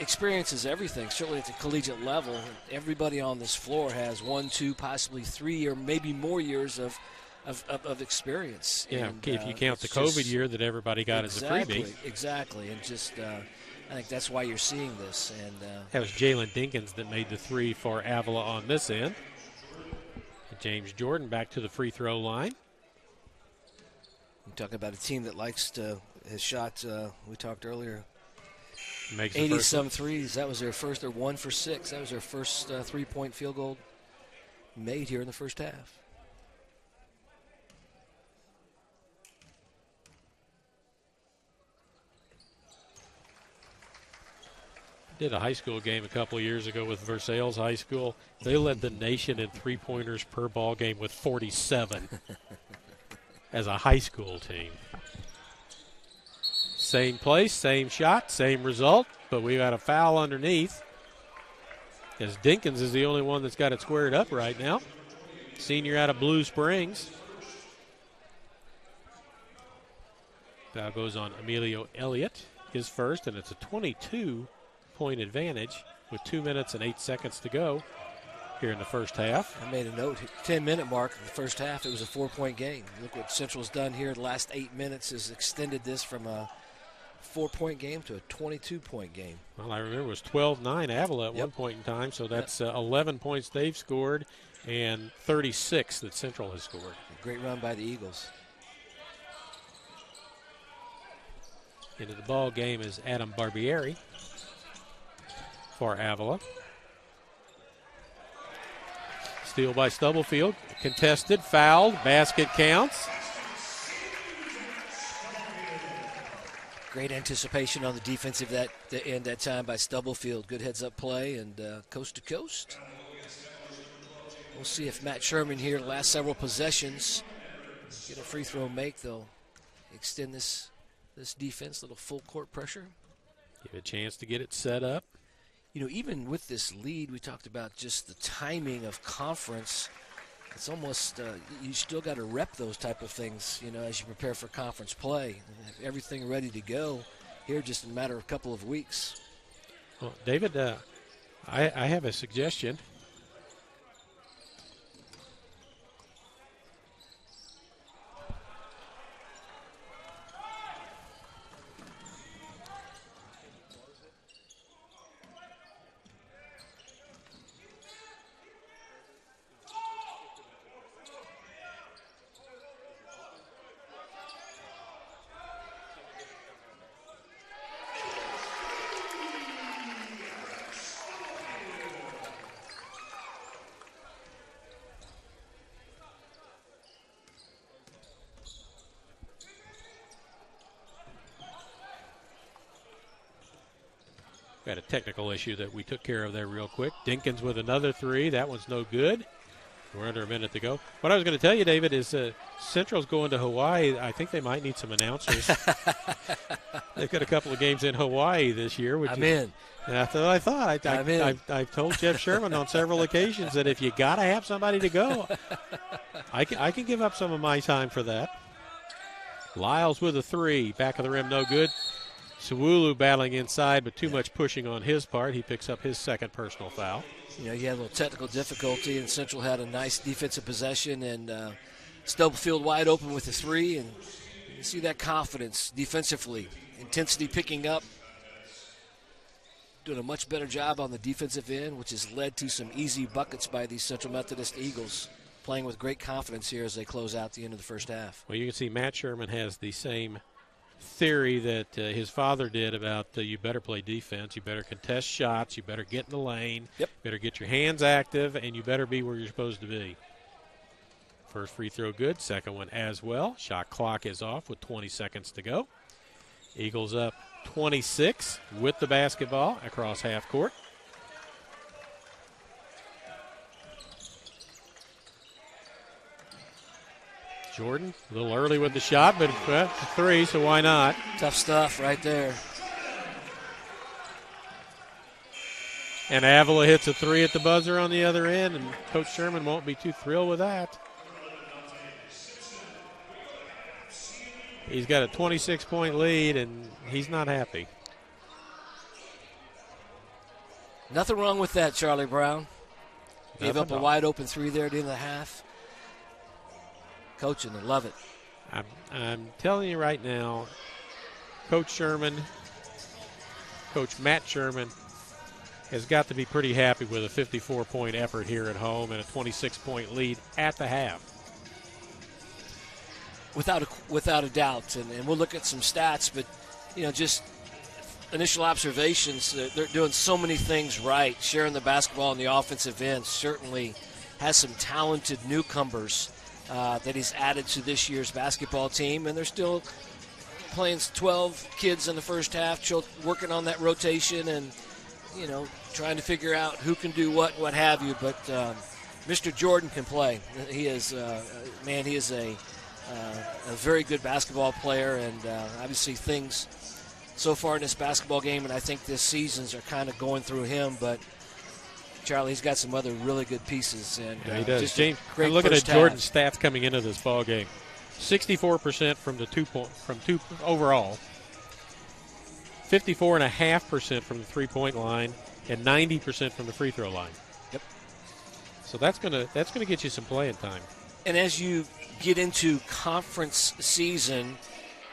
Experience is everything, certainly at the collegiate level. Everybody on this floor has 1, 2, possibly 3 or maybe more years of experience. Yeah, and, if you count the COVID year that everybody got as a freebie. Exactly, and just I think that's why you're seeing this. And that was Jalen Dinkins that made the 3 for Avila on this end. And James Jordan back to the free throw line. You're talking about a team that likes to has shot. We talked earlier. Makes 80-some threes. That was their first. They're 1 for 6. That was their first 3-point field goal made here in the first half. Did a high school game a couple of years ago with Versailles High School. They led the nation in 3-pointers per ball game with 47 as a high school team. Same place, same shot, same result, but we got a foul underneath. As Dinkins is the only one that's got it squared up right now. Senior out of Blue Springs. Foul goes on Emilio Elliott, his first, and it's a 22-point advantage with 2 minutes and 8 seconds to go here in the first half. I made a note, 10-minute mark in the first half, it was a 4-point game. Look what Central's done here. The last 8 minutes has extended this from a 4-point game to a 22-point game. Well, I remember it was 12-9 Avila at one point in time, so that's 11 points they've scored and 36 that Central has scored. A great run by the Eagles. Into the ball game is Adam Barbieri for Avila. Steal by Stubblefield. Contested, fouled, basket counts. Great anticipation on the defensive end that time by Stubblefield. Good heads-up play and coast to coast. We'll see if Matt Sherman here, the last several possessions, get a free throw make. They'll extend this defense, little full court pressure. Give a chance to get it set up. You know, even with this lead, we talked about just the timing of conference. It's almost, you still got to rep those type of things, you know, as you prepare for conference play. Everything ready to go here just in a matter of a couple of weeks. Well, David, I have a suggestion. Got a technical issue that we took care of there real quick. Dinkins with another three. That one's no good. We're under a minute to go. What I was going to tell you, David, is Central's going to Hawaii. I think they might need some announcers. They've got a couple of games in Hawaii this year. I'm in. That's what I thought. I've told Jeff Sherman on several occasions that if you got to have somebody to go, I can give up some of my time for that. Lyles with a three. Back of the rim, no good. Sawulu battling inside, but too much pushing on his part. He picks up his second personal foul. You know, he had a little technical difficulty, and Central had a nice defensive possession, and Stubblefield wide open with a three, and you see that confidence defensively. Intensity picking up. Doing a much better job on the defensive end, which has led to some easy buckets by these Central Methodist Eagles, playing with great confidence here as they close out the end of the first half. Well, you can see Matt Sherman has the same theory that his father did about you better play defense, you better contest shots, you better get in the lane, better get your hands active, and you better be where you're supposed to be. First free throw good, second one as well. Shot clock is off with 20 seconds to go. Eagles up 26 with the basketball across half court. Jordan, a little early with the shot, but three, so why not? Tough stuff right there. And Avila hits a three at the buzzer on the other end, and Coach Sherman won't be too thrilled with that. He's got a 26-point lead, and he's not happy. Nothing wrong with that, Charlie Brown. Gave up a wide-open three there at the end of the half. Coaching, I love it. I'm telling you right now, Coach Sherman, Coach Matt Sherman, has got to be pretty happy with a 54-point effort here at home and a 26-point lead at the half. Without a doubt, and we'll look at some stats, but just initial observations. They're doing so many things right. Sharing the basketball in the offensive end certainly has some talented newcomers that he's added to this year's basketball team, and they're still playing 12 kids in the first half, working on that rotation and, trying to figure out who can do what have you. But Mr. Jordan can play. He is, he is a very good basketball player, and obviously things so far in this basketball game, and I think this season's are kind of going through him, but Charlie's got some other really good pieces, and he does. just James, great looking at first Jordan's half. stats coming into this ball game: 64% from two overall, 54.5% from the 3-point line, and 90% from the free throw line. Yep. So that's gonna get you some playing time. And as you get into conference season,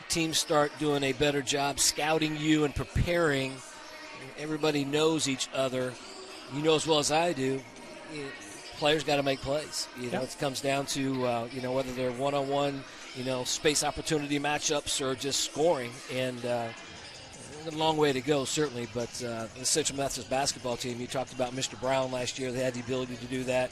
teams start doing a better job scouting you and preparing. Everybody knows each other. You know as well as I do, players got to make plays. It comes down to whether they're one-on-one, space opportunity matchups or just scoring. And a long way to go, certainly. But the Central Methodist basketball team, you talked about Mr. Brown last year. They had the ability to do that.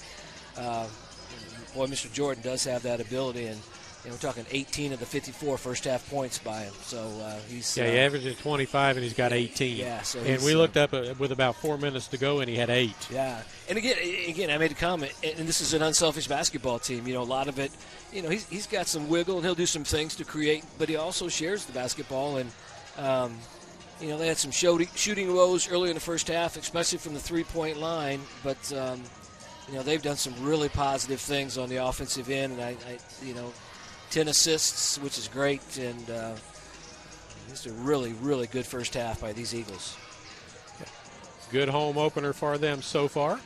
Mr. Jordan does have that ability, and we're talking 18 of the 54 first-half points by him. So he's he averaged 25, and he's got 18. Yeah, so and we looked up with about 4 minutes to go, and he had 8. Yeah, and again, I made a comment, and this is an unselfish basketball team. A lot of it, he's got some wiggle, and he'll do some things to create, but he also shares the basketball, and they had some shooting woes early in the first half, especially from the three-point line, but they've done some really positive things on the offensive end, and I 10 assists, which is great, and it's a really, really good first half by these Eagles. Good home opener for them so far.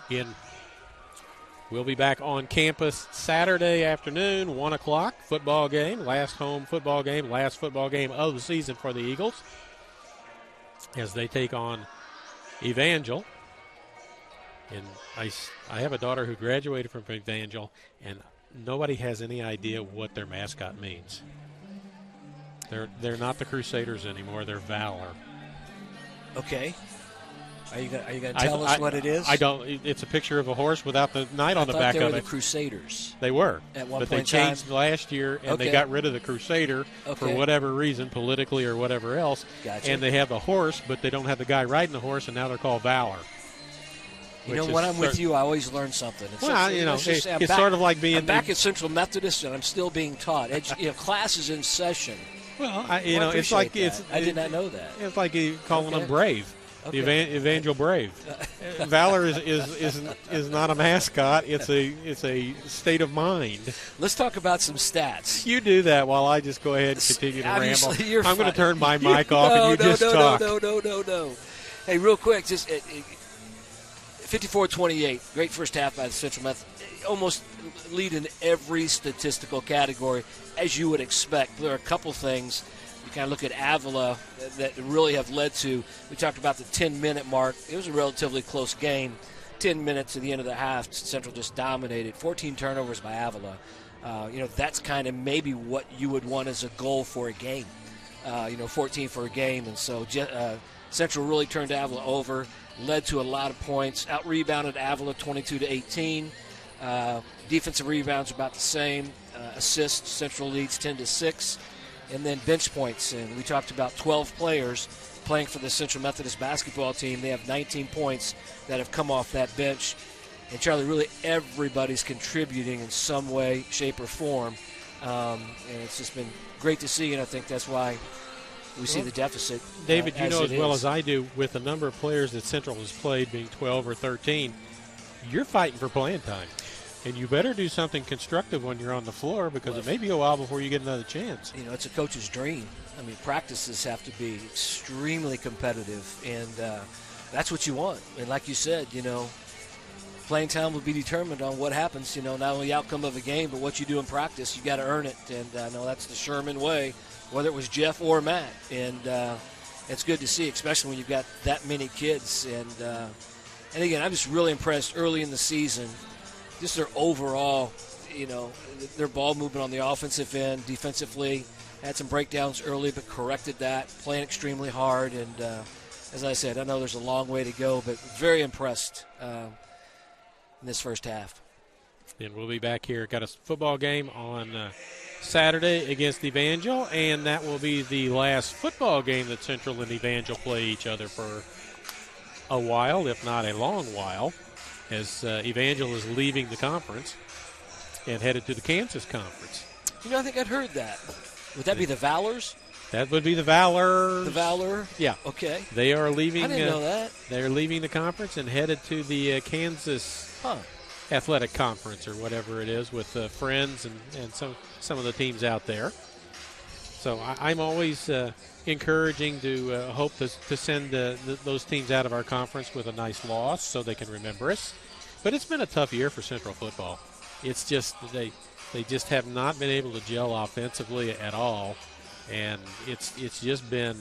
Again, we'll be back on campus Saturday afternoon, 1 o'clock, football game, last home football game, last football game of the season for the Eagles as they take on Evangel. And I have a daughter who graduated from Evangel, and nobody has any idea what their mascot means. They're not the Crusaders anymore. They're Valor. Okay. Are you going to tell us what it is? I don't. It's a picture of a horse without the knight on the back of it. They were the Crusaders. They were. At one but point they changed last year, and they got rid of the Crusader for whatever reason, politically or whatever else. Gotcha. And they have the horse, but they don't have the guy riding the horse, and now they're called Valor. When I'm with you, I always learn something. It's sort of like being I'm back at Central Methodist, and I'm still being taught. Class is in session. Well, it's like I did not know that. It's like calling them Brave, the Evangel Brave. Valor is not a mascot. It's a state of mind. Let's talk about some stats. You do that while I just go ahead and continue to ramble. I'm going to turn my mic off and you talk. No. Hey, real quick, just 54-28, great first half by the Central Methodist. Almost lead in every statistical category, as you would expect. There are a couple things you kind of look at Avila that really have led to. We talked about the 10-minute mark. It was a relatively close game. 10 minutes to the end of the half, Central just dominated. 14 turnovers by Avila. That's kind of maybe what you would want as a goal for a game. 14 for a game, and so Central really turned Avila over. Led to a lot of points. Out-rebounded Avila 22-18. Defensive rebounds about the same. Assists, Central leads 10-6. And then bench points. And we talked about 12 players playing for the Central Methodist basketball team. They have 19 points that have come off that bench. And, Charlie, really everybody's contributing in some way, shape, or form. And it's just been great to see, and I think that's why we see the deficit. David, you know as well as I do, with the number of players that Central has played, being 12 or 13, you're fighting for playing time. And you better do something constructive when you're on the floor, because it may be a while before you get another chance. It's a coach's dream. I mean, practices have to be extremely competitive, and that's what you want. And like you said, playing time will be determined on what happens, not only the outcome of a game, but what you do in practice. You got to earn it, and I know that's the Sherman way, whether it was Jeff or Matt. And it's good to see, especially when you've got that many kids. And again, I'm just really impressed early in the season, just their overall, their ball movement on the offensive end, defensively. Had some breakdowns early, but corrected that, playing extremely hard. And as I said, I know there's a long way to go, but very impressed in this first half. And we'll be back here. Got a football game on Saturday against Evangel, and that will be the last football game that Central and Evangel play each other for a while, if not a long while, as Evangel is leaving the conference and headed to the Kansas Conference. I think I'd heard that. Would that be the Valors? That would be the Valor. The Valor? Yeah. Okay. They are leaving. I didn't know that. They're leaving the conference and headed to the Kansas Athletic Conference or whatever it is, with friends and some of the teams out there. So I'm always encouraging to hope to send those teams out of our conference with a nice loss so they can remember us. But it's been a tough year for Central football. It's just they just have not been able to gel offensively at all, and it's just been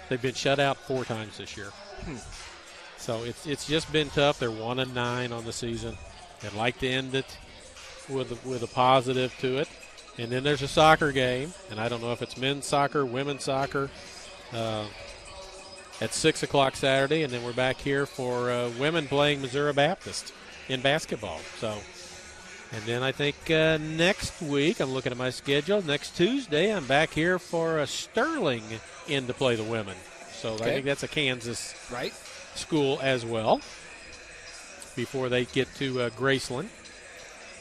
they've been shut out 4 times this year. So it's just been tough. They're 1-9 on the season. They'd like to end it with a positive to it. And then there's a soccer game, and I don't know if it's men's soccer, women's soccer, at 6 o'clock Saturday, and then we're back here for women playing Missouri Baptist in basketball. So, and then I think next week, I'm looking at my schedule, next Tuesday I'm back here for Sterling in to play the women. So I think that's a Kansas school as well before they get to Graceland.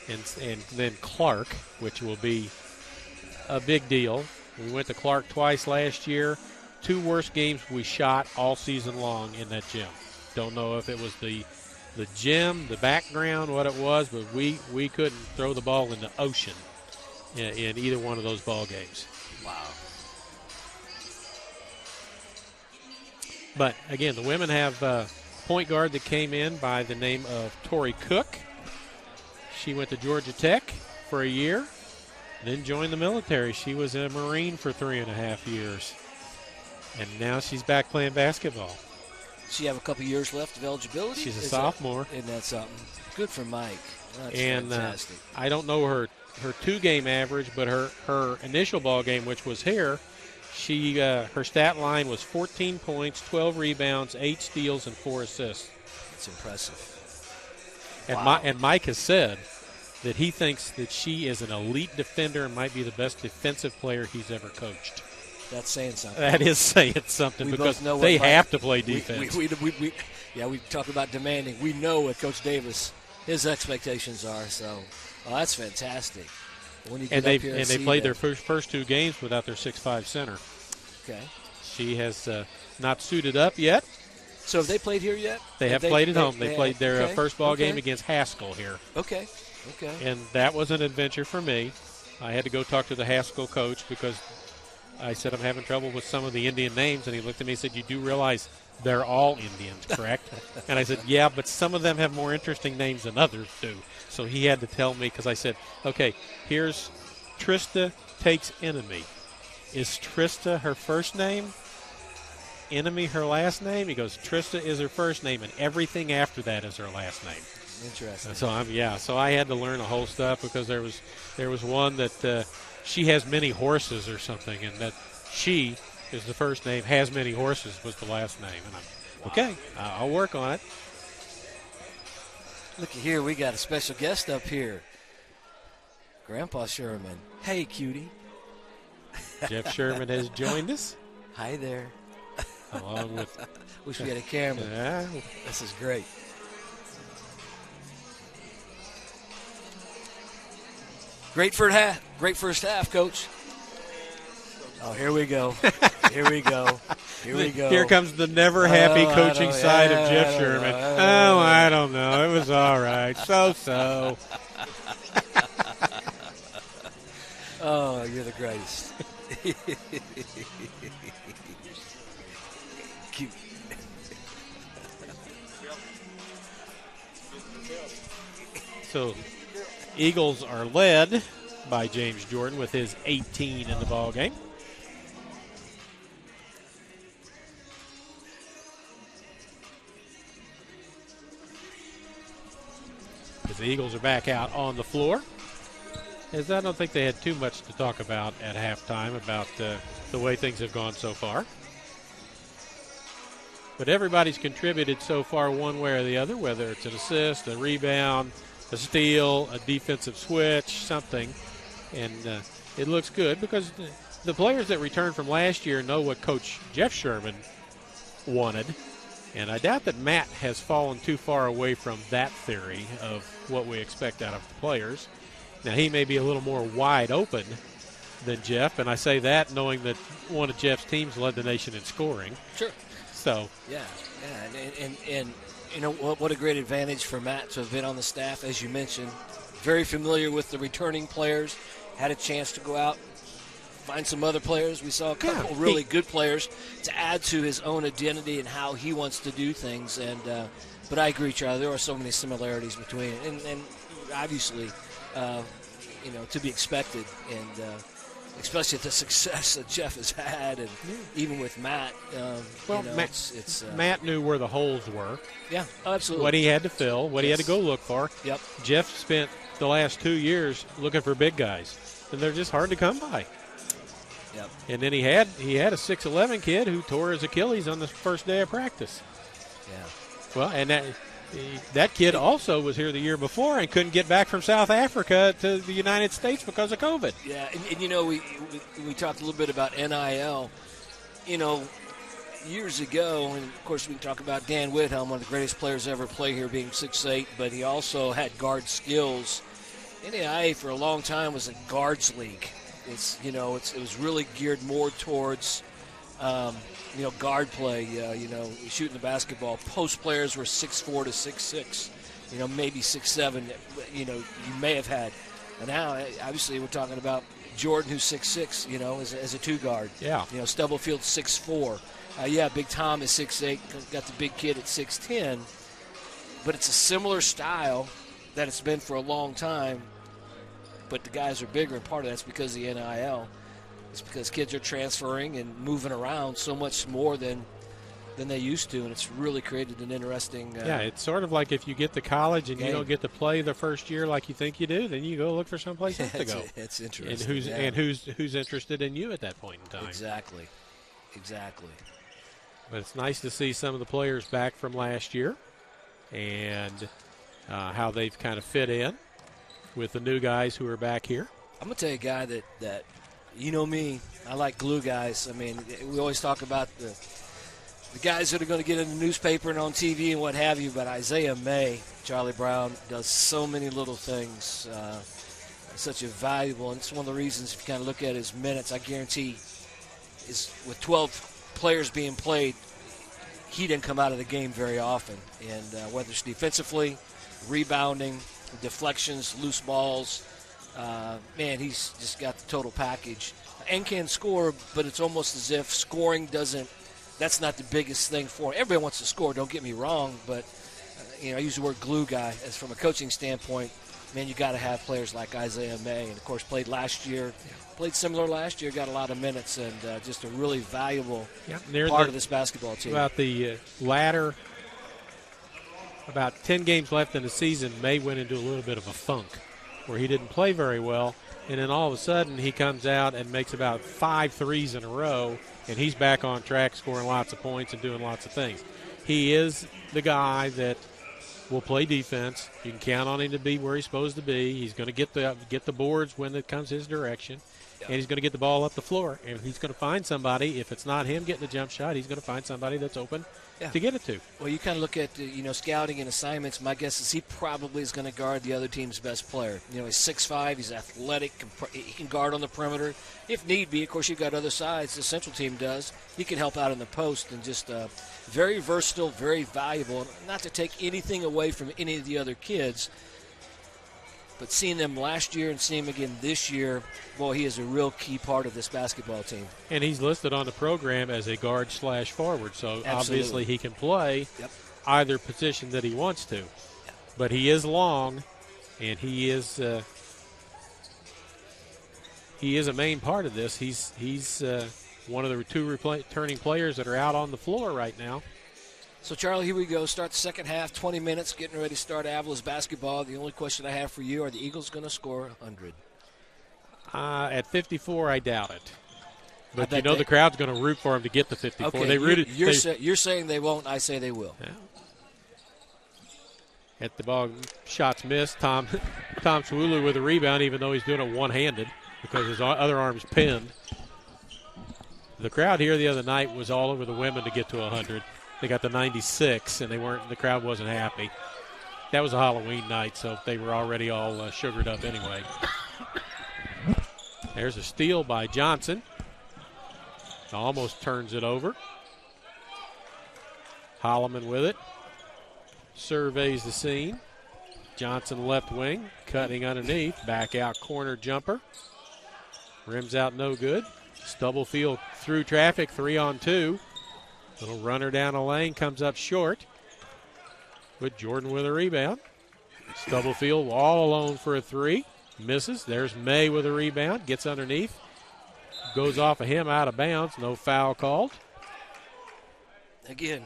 And then Clark, which will be a big deal. We went to Clark twice last year. 2 worst games we shot all season long in that gym. Don't know if it was the gym, the background, what it was, but we couldn't throw the ball in the ocean in either one of those ball games. Wow. But, again, the women have a point guard that came in by the name of Tori Cook. She went to Georgia Tech for a year, then joined the military. She was a Marine for 3.5 years, and now she's back playing basketball. She have a couple years left of eligibility? She's a sophomore. Isn't that something? Good for Mike. That's and fantastic. I don't know her 2-game average, but her initial ball game, which was here, she her stat line was 14 points, 12 rebounds, 8 steals, and 4 assists. That's impressive. And Mike has said that he thinks that she is an elite defender and might be the best defensive player he's ever coached. That's saying something. That is saying something because they have to play defense. We talk about demanding. We know what Coach Davis, his expectations are. So, that's fantastic. When you get and they played their first 2 games without their 6'5" center. Okay. She has not suited up yet. So have they played here yet? They have played at home. They played their first ball game against Haskell here. Okay. And that was an adventure for me. I had to go talk to the Haskell coach because I said I'm having trouble with some of the Indian names, and he looked at me and said, "You do realize they're all Indians, correct?" And I said, "Yeah, but some of them have more interesting names than others do." So he had to tell me because I said, "Okay, here's Trista takes enemy. Is Trista her first name? Enemy her last name?" He goes, "Trista is her first name, and everything after that is her last name." Interesting. So I had to learn a whole stuff because there was one that she has many horses or something, and that she is the first name, has many horses was the last name, and I'm okay. I'll work on it. Look here, we got a special guest up here, Grandpa Sherman. Hey, cutie. Jeff Sherman has joined us. Hi there. Along with. Wish we had a camera. Yeah. This is great. Great first half, Coach. Oh, here we go. Here we go. Here comes the never happy coaching side of Jeff Sherman. I don't know. It was all right. So. Oh, you're the greatest. Cute. So, Eagles are led by James Jordan with his 18 in the ball game. As the Eagles are back out on the floor. As I don't think they had too much to talk about at halftime about the way things have gone so far. But everybody's contributed so far one way or the other, whether it's an assist, a rebound, a steal, a defensive switch, something. And it looks good because the players that returned from last year know what Coach Jeff Sherman wanted. And I doubt that Matt has fallen too far away from that theory of what we expect out of the players. Now, he may be a little more wide open than Jeff, and I say that knowing that one of Jeff's teams led the nation in scoring. Sure. So. Yeah, and you know, what a great advantage for Matt to have been on the staff, as you mentioned. Very familiar with the returning players. Had a chance to go out, find some other players. We saw a couple really good players to add to his own identity and how he wants to do things. And but I agree, Charlie, there are so many similarities between it. And obviously, to be expected. And especially the success that Jeff has had, and even with Matt. Matt knew where the holes were. Yeah, absolutely. What he had to fill, what he had to go look for. Yep. Jeff spent the last 2 years looking for big guys, and they're just hard to come by. Yep. And then he had a 6'11" kid who tore his Achilles on the first day of practice. Yeah. Well, and that kid also was here the year before and couldn't get back from South Africa to the United States because of COVID. Yeah, and we talked a little bit about NIL. Years ago, and of course we can talk about Dan Whithelm, one of the greatest players ever play here, being 6'8", but he also had guard skills. NAIA for a long time was a guards league. It was really geared more towards guard play, shooting the basketball. Post players were 6'4" to 6'6", maybe 6'7", you may have had. And now, obviously, we're talking about Jordan, who's 6'6", as a two guard. Yeah. Stubblefield's 6'4". Big Tom is 6'8", got the big kid at 6'10". But it's a similar style that it's been for a long time. But the guys are bigger, and part of that's because of the NIL. It's because kids are transferring and moving around so much more than they used to, and it's really created an interesting. It's sort of like if you get to college and game. You don't get to play the first year like you think you do, then you go look for someplace else to go. It's interesting. And who's interested in you at that point in time? Exactly. But it's nice to see some of the players back from last year and how they've kind of fit in with the new guys who are back here. I'm going to tell you a guy that me, I like glue guys. I mean, we always talk about the guys that are going to get in the newspaper and on TV and what have you, but Isaiah May, Charlie Brown, does so many little things. Such a valuable, and it's one of the reasons if you kind of look at his minutes, I guarantee is with 12 players being played, he didn't come out of the game very often. And whether it's defensively, rebounding, deflections, loose balls, he's just got the total package. And can score, but it's almost as if scoring that's not the biggest thing for him. Everybody wants to score, don't get me wrong, but I use the word glue guy as from a coaching standpoint. Man, you got to have players like Isaiah May, and of course played similar last year, got a lot of minutes, and just a really valuable part of this basketball team. About the latter, about 10 games left in the season, May went into a little bit of a funk where he didn't play very well, and then all of a sudden he comes out and makes about 5 threes in a row, and he's back on track, scoring lots of points and doing lots of things. He is the guy that will play defense. You can count on him to be where he's supposed to be. He's going to get the boards when it comes his direction, and he's going to get the ball up the floor. And he's going to find somebody. If it's not him getting the jump shot, he's going to find somebody that's open to get it to. Well, you kind of look at scouting and assignments. My guess is he probably is going to guard the other team's best player. He's 6'5", he's athletic, he can guard on the perimeter if need be. Of course, you've got other sides. The Central team does. He can help out in the post, and just very versatile, very valuable. Not to take anything away from any of the other kids, but seeing them last year and seeing him again this year, boy, he is a real key part of this basketball team. And he's listed on the program as a guard/forward, so Absolutely. Obviously he can play either position that he wants to. But he is long, and he is a main part of this. He's one of the two returning players that are out on the floor right now. So, Charlie, here we go. Start the second half, 20 minutes, getting ready to start Avila's basketball. The only question I have for you, are the Eagles going to score 100? At 54, I doubt it. But the crowd's going to root for him to get to 54. Okay, you're saying they won't. I say they will. Yeah. At the ball, shots missed. Tom Swulu with a rebound, even though he's doing it one-handed because his other arm's pinned. The crowd here the other night was all over the women to get to 100. They got to 96, and the crowd wasn't happy. That was a Halloween night, so they were already all sugared up anyway. There's a steal by Johnson. Almost turns it over. Holloman with it. Surveys the scene. Johnson left wing, cutting underneath. Back out corner jumper. Rims out no good. Stubblefield through traffic, 3-on-2. Little runner down the lane, comes up short. With Jordan with a rebound. Stubblefield all alone for a three. Misses. There's May with a rebound. Gets underneath. Goes off of him out of bounds. No foul called. Again,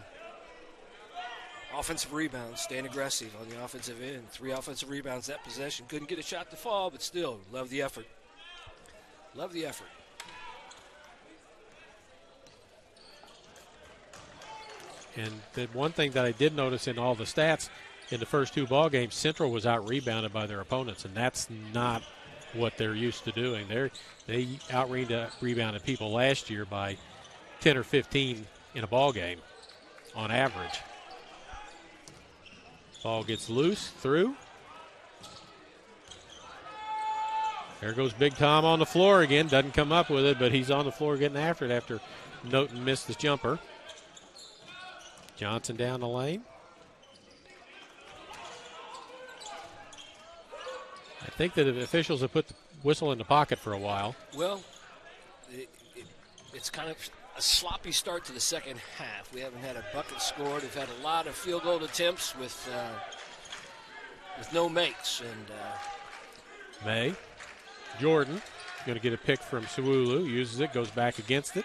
offensive rebounds, staying aggressive on the offensive end. 3 offensive rebounds that possession. Couldn't get a shot to fall, but still, love the effort. Love the effort. And the one thing that I did notice in all the stats in the first 2 ball games, Central was out-rebounded by their opponents, and that's not what they're used to doing. They out-rebounded people last year by 10 or 15 in a ball game on average. Ball gets loose, through. There goes Big Tom on the floor again. Doesn't come up with it, but he's on the floor getting after it after Noten missed the jumper. Johnson down the lane. I think that the officials have put the whistle in the pocket for a while. Well, it's kind of a sloppy start to the second half. We haven't had a bucket scored. We've had a lot of field goal attempts with no makes. And May. Jordan going to get a pick from Suwulu. Uses it, goes back against it.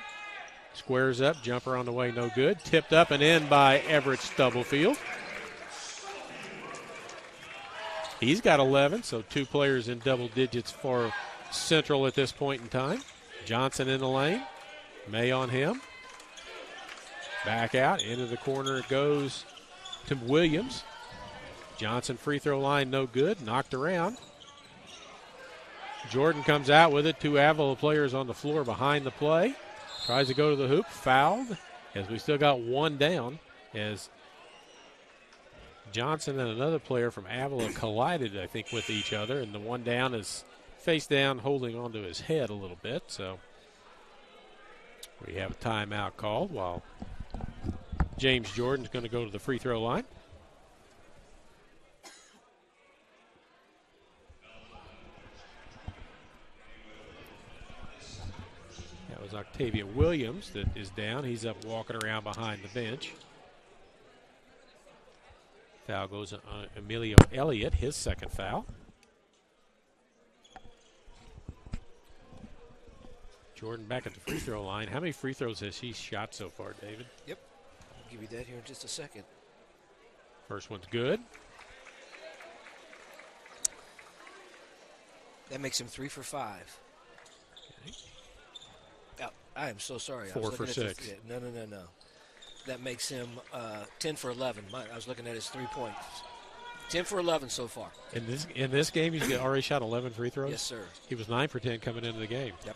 Squares up, jumper on the way, no good. Tipped up and in by Everett Stubblefield. He's got 11, so 2 players in double digits for Central at this point in time. Johnson in the lane. May on him. Back out, into the corner it goes to Williams. Johnson free throw line, no good. Knocked around. Jordan comes out with it. 2 Avila players on the floor behind the play. Tries to go to the hoop, fouled, as we still got 1 down, as Johnson and another player from Avila collided, I think, with each other, and the one down is face down, holding onto his head a little bit. So we have a timeout called while James Jordan's going to go to the free throw line. That was Octavia Williams that is down. He's up walking around behind the bench. Foul goes on Emilio Elliott, his second foul. Jordan back at the free throw line. How many free throws has he shot so far, David? Yep. I'll give you that here in just a second. First one's good. That makes him 3 for 5. Okay. Oh, I am so sorry. 4 for 6. No. That makes him 10 for 11. I was looking at his 3 points. 10 for 11 so far. In this game, he's already shot 11 free throws? Yes, sir. He was 9 for 10 coming into the game. Yep.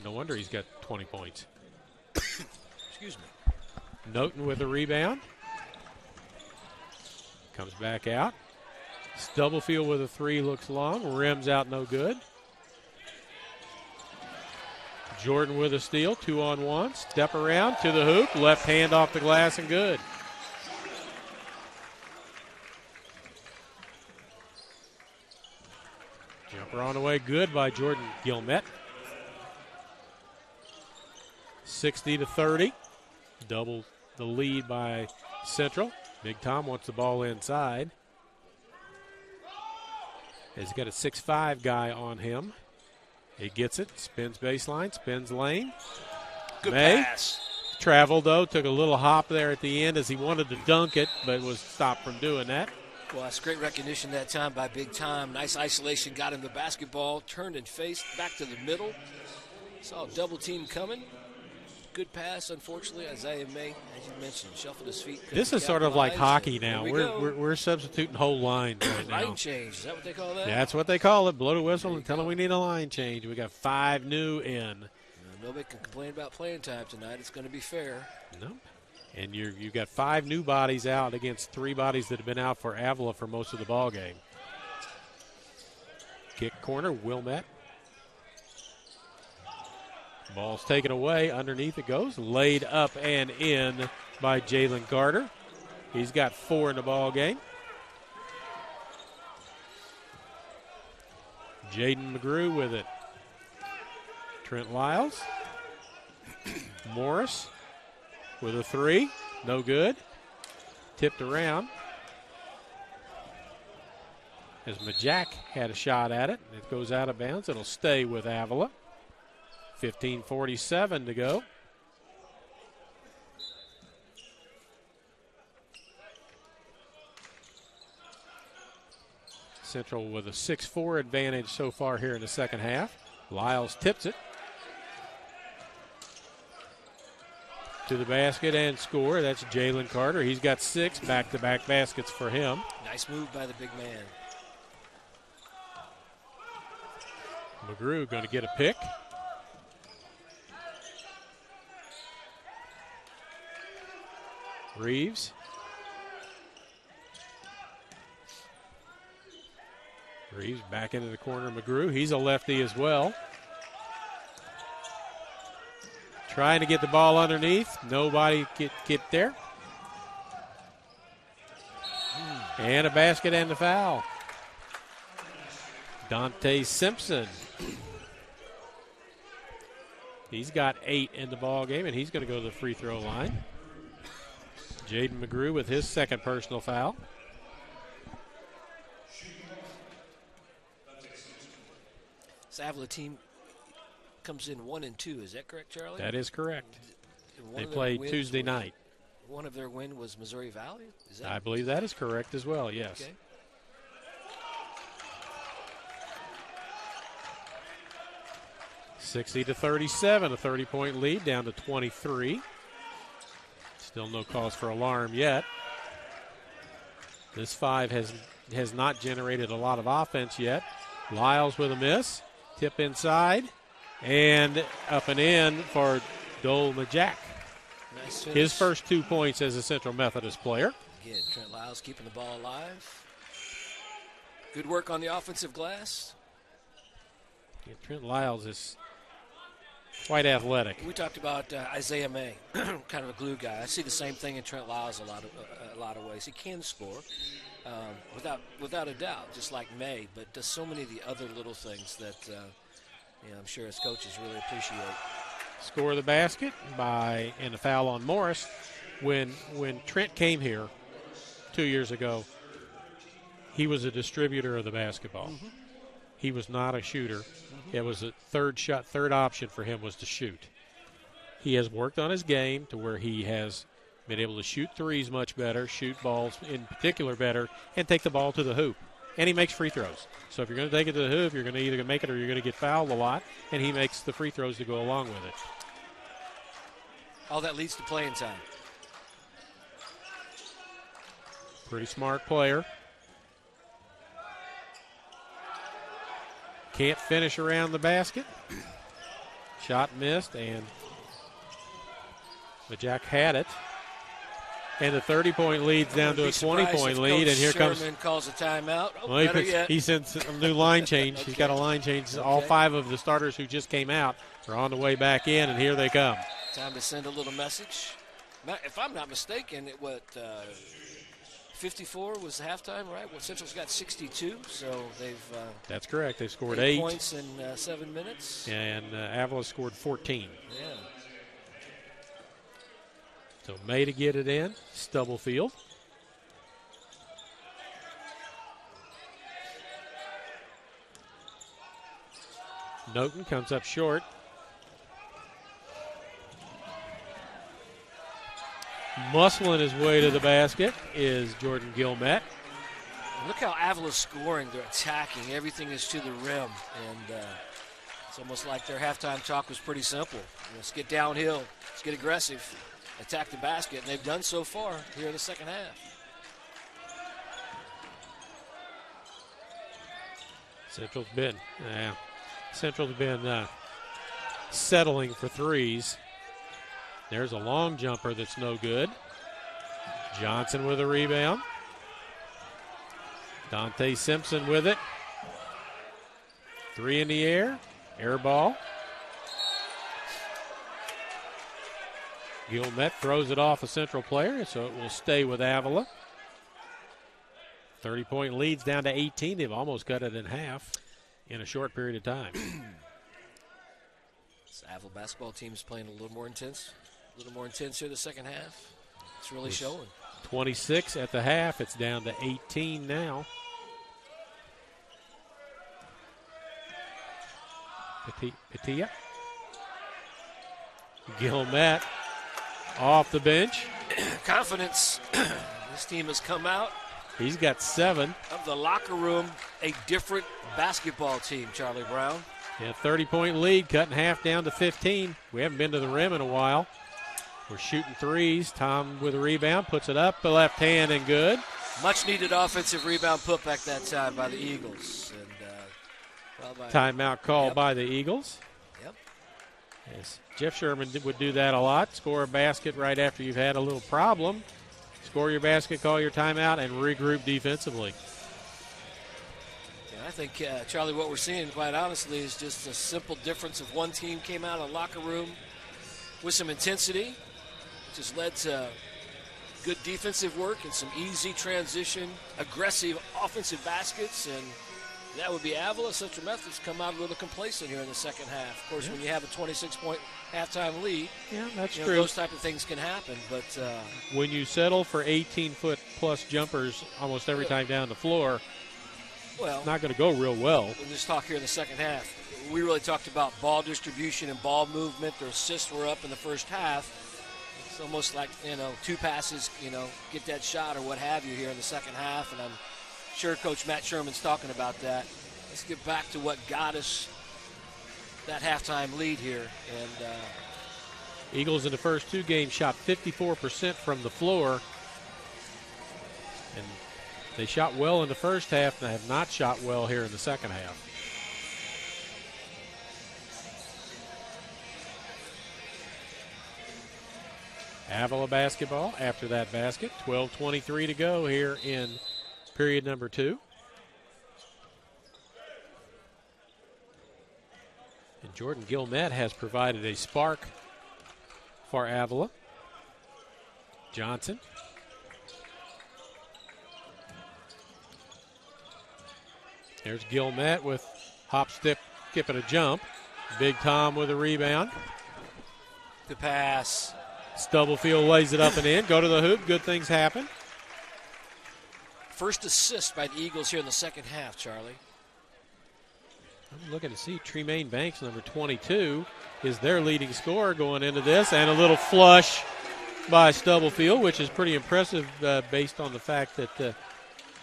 No wonder he's got 20 points. Excuse me. Noten with a rebound. Comes back out. Stubblefield with a 3, looks long. Rims out, no good. Jordan with a steal, 2-on-1. Step around to the hoop. Left hand off the glass and good. Jumper on the way, good by Jordan Gilmet. 60-30. Double the lead by Central. Big Tom wants the ball inside. He's got a 6'5" guy on him. He gets it, spins baseline, spins lane. Good May pass. Traveled, though, took a little hop there at the end as he wanted to dunk it, but was stopped from doing that. Well, that's great recognition that time by Big Time. Nice isolation, got him the basketball, turned and faced back to the middle. Saw a double team coming. Good pass, unfortunately. Isaiah May, as you mentioned, shuffled his feet. This is sort of like hockey now. We're substituting whole lines right now. Line change, is that what they call that? That's what they call it. Blow the whistle and tell them we need a line change. We got 5 new in. Nobody can complain about playing time tonight. It's going to be fair. No. And you've got 5 new bodies out against 3 bodies that have been out for Avila for most of the ball game. Kick corner, Wilmette. Ball's taken away. Underneath it goes. Laid up and in by Jalen Carter. He's got 4 in the ball game. Jaden McGrew with it. Trent Lyles. Morris with a three. No good. Tipped around. As Majak had a shot at it. It goes out of bounds. It'll stay with Avila. 15:47 to go. Central with a 6-4 advantage so far here in the second half. Lyles tips it to the basket and score. That's Jalen Carter. He's got 6 back-to-back baskets for him. Nice move by the big man. McGrew going to get a pick. Reeves. Reeves back into the corner. McGrew, he's a lefty as well. Trying to get the ball underneath. Nobody get there. And a basket and a foul. Dante Simpson. He's got 8 in the ball game, and he's going to go to the free throw line. Jaden McGrew with his second personal foul. This Avila team comes in 1-2. Is that correct, Charlie? That is correct. They played Tuesday night. One of their win was Missouri Valley? I believe that is correct as well, yes. Okay. (60-37), a 30-point lead down to 23. Still no cause for alarm yet. This 5 has not generated a lot of offense yet. Lyles with a miss. Tip inside. And up and in for Dole Majak. Nice finish. His first 2 points as a Central Methodist player. Again, Trent Lyles keeping the ball alive. Good work on the offensive glass. Yeah, Trent Lyles is quite athletic. We talked about Isaiah May, kind of a glue guy. I see the same thing in Trent Lyles a lot of ways. He can score, without a doubt, just like May, but does so many of the other little things that I'm sure his coaches really appreciate. Score the basket and a foul on Morris. When Trent came here 2 years ago, he was a distributor of the basketball. Mm-hmm. He was not a shooter. Mm-hmm. It was a third option for him was to shoot. He has worked on his game to where he has been able to shoot threes much better, shoot balls in particular better, and take the ball to the hoop. And he makes free throws. So if you're going to take it to the hoop, you're going to either make it or you're going to get fouled a lot, and he makes the free throws to go along with it. All that leads to playing time. Pretty smart player. Can't finish around the basket. Shot missed, and Majak had it. And the 30-point lead's down to a 20-point lead, and here Sherman comes. Calls a timeout. He sends a new line change. Okay. He's got a line change. Okay. All 5 of the starters who just came out are on the way back in, and here they come. Time to send a little message. If I'm not mistaken, 54 was the halftime, right? Well, Central's got 62, so they've. That's correct. They scored 8 points in 7 minutes. And Avila scored 14. Yeah. So May to get it in. Stubblefield. Noten comes up short. Muscling his way to the basket is Jordan Gilmet. Look how Avila's scoring. They're attacking. Everything is to the rim. And it's almost like their halftime talk was pretty simple. Let's get downhill. Let's get aggressive. Attack the basket. And they've done so far here in the second half. Central's been settling for threes. There's a long jumper that's no good. Johnson with a rebound. Dante Simpson with it. 3 in the air. Air ball. Gilmet throws it off a Central player, so it will stay with Avila. 30-point leads down to 18. They've almost cut it in half in a short period of time. This Avila basketball team is playing a little more intense here the second half. It's really showing. 26 at the half. It's down to 18 now. Petilla. Gilmet off the bench. Confidence. This team has come out. He's got 7. Of the locker room, a different basketball team, Charlie Brown. Yeah, 30-point lead, cutting half down to 15. We haven't been to the rim in a while. We're shooting threes. Tom with a rebound, puts it up, the left hand, and good. Much-needed offensive rebound putback that time by the Eagles. And timeout call by the Eagles. Yep. Yes, Jeff Sherman would do that a lot. Score a basket right after you've had a little problem. Score your basket, call your timeout, and regroup defensively. Yeah, I think, Charlie, what we're seeing, quite honestly, is just a simple difference of one team came out of the locker room with some intensity, which has led to good defensive work and some easy transition, aggressive offensive baskets, and that would be Avila. Central Methodist come out a little complacent here in the second half. Of course, when you have a 26-point halftime lead, that's true. Those type of things can happen. But when you settle for 18-foot-plus jumpers almost every time down the floor, it's not going to go real well. We'll just talk here in the second half. We really talked about ball distribution and ball movement. Their assists were up in the first half. It's almost like, 2 passes, get that shot or what have you here in the second half. And I'm sure Coach Matt Sherman's talking about that. Let's get back to what got us that halftime lead here. And Eagles in the first 2 games shot 54% from the floor. And they shot well in the first half and have not shot well here in the second half. Avila basketball after that basket. 12:23 to go here in period number 2. And Jordan Gilmet has provided a spark for Avila. Johnson. There's Gilmet with hop, skip, and a jump. Big Tom with a rebound. Good pass. Stubblefield lays it up and in. Go to the hoop. Good things happen. First assist by the Eagles here in the second half, Charlie. I'm looking to see Tremaine Banks, number 22, is their leading scorer going into this. And a little flush by Stubblefield, which is pretty impressive based on the fact that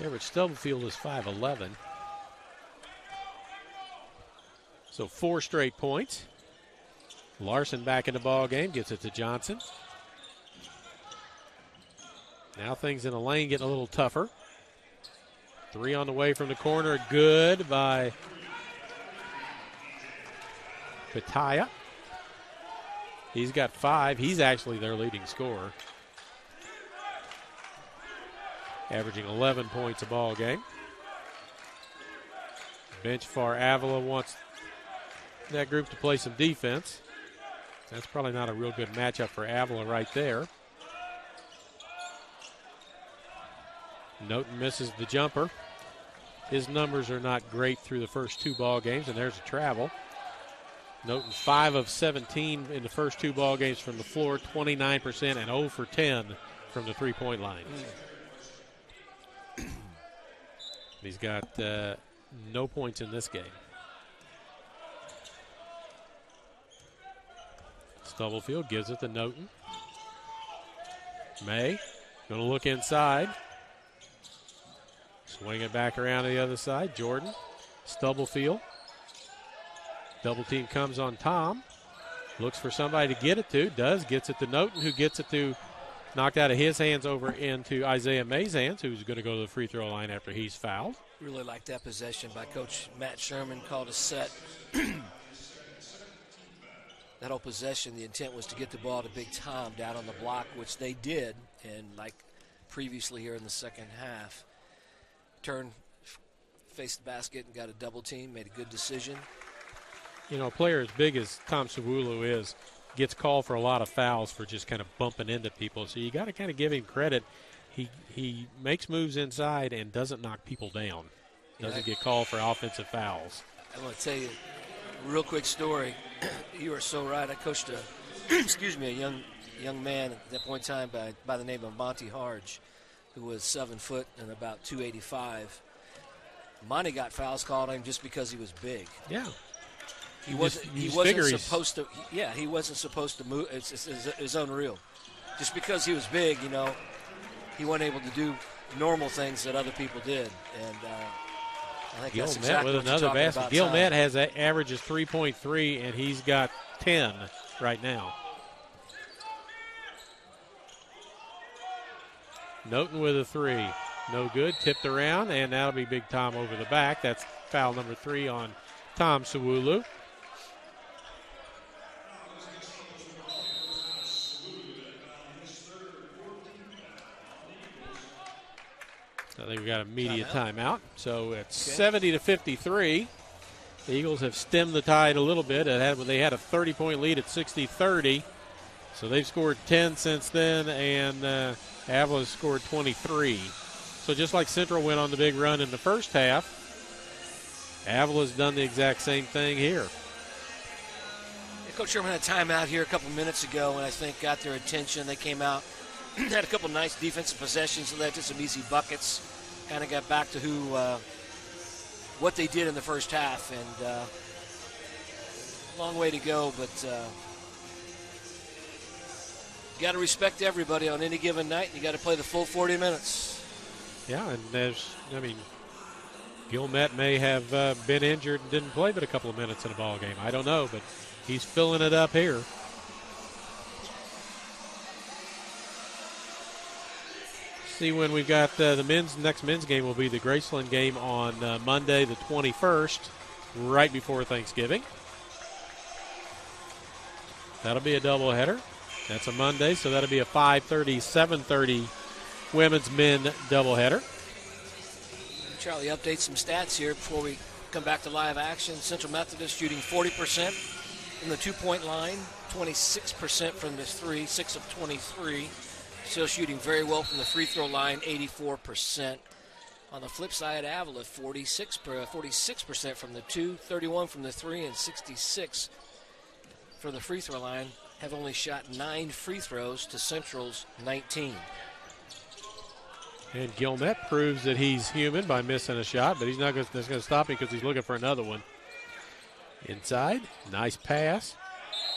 Everett Stubblefield is 5'11". So 4 straight points. Larson back in the ball game, gets it to Johnson. Now things in the lane getting a little tougher. 3 on the way from the corner, good by Petaya. He's got 5. He's actually their leading scorer, averaging 11 points a ball game. Bench for Avila wants that group to play some defense. That's probably not a real good matchup for Avila right there. Noten misses the jumper. His numbers are not great through the first 2 ball games, and there's a travel. Noten 5 of 17 in the first 2 ball games from the floor, 29%, and 0 for 10 from the 3-point line. He's got no points in this game. Stubblefield gives it to Noten. May going to look inside. Swing it back around to the other side. Jordan, Stubblefield. Double team comes on Tom. Looks for somebody to get it to. Does. Gets it to Noten, who gets it to knocked out of his hands over into Isaiah May's hands, who's going to go to the free throw line after he's fouled. Really like that possession by Coach Matt Sherman. Called a set. That whole possession, the intent was to get the ball to Big Tom down on the block, which they did. And like previously here in the second half, faced the basket and got a double team, made a good decision. You know, a player as big as Tom Savulu is gets called for a lot of fouls for just kind of bumping into people. So you got to kind of give him credit. He makes moves inside and doesn't knock people down. Doesn't get called for offensive fouls. I'm going to tell you, Real quick story. You are so right. I coached a young man at that point in time by the name of Monty Harge, who was 7 foot and about 285. Monty got fouls called on him just because he was big. Yeah. He wasn't supposed to. Yeah, he wasn't supposed to move. It's unreal. Just because he was big, he wasn't able to do normal things that other people did. And I think that's exactly with what another you're basket. talking about. Gilmet has averages 3.3, and he's got 10 right now. Noten with a 3. No good. Tipped around, and that'll be Big Tom over the back. That's foul number 3 on Tom Sawulu. I think we've got a media timeout. So it's 70 to 53. The Eagles have stemmed the tide a little bit. They had a 30-point lead at 60-30. So they've scored 10 since then, and Avila scored 23. So just like Central went on the big run in the first half, Avila's done the exact same thing here. Yeah, Coach Sherman had a timeout here a couple minutes ago, and I think got their attention. They came out, had a couple nice defensive possessions that led to some easy buckets. Kind of got back to what they did in the first half, and long way to go, but you got to respect everybody on any given night. You got to play the full 40 minutes. Yeah, and Gilmet may have been injured and didn't play but a couple of minutes in a ball game. I don't know, but he's filling it up here. See when we've got the next men's game will be the Graceland game on Monday the 21st, right before Thanksgiving. That'll be a doubleheader. That's a Monday, so that'll be a 5:30, 7:30 women's men doubleheader. Charlie, update some stats here before we come back to live action. Central Methodist shooting 40% from the 2-point line, 26% from the 3, 6 of 23. Still shooting very well from the free throw line, 84%. On the flip side, Avila, 46% from the 2, 31 from the 3, and 66 from the free throw line. Have only shot 9 free throws to Central's 19. And Gilmet proves that he's human by missing a shot, but he's not going to stop him because he's looking for another one. Inside, nice pass.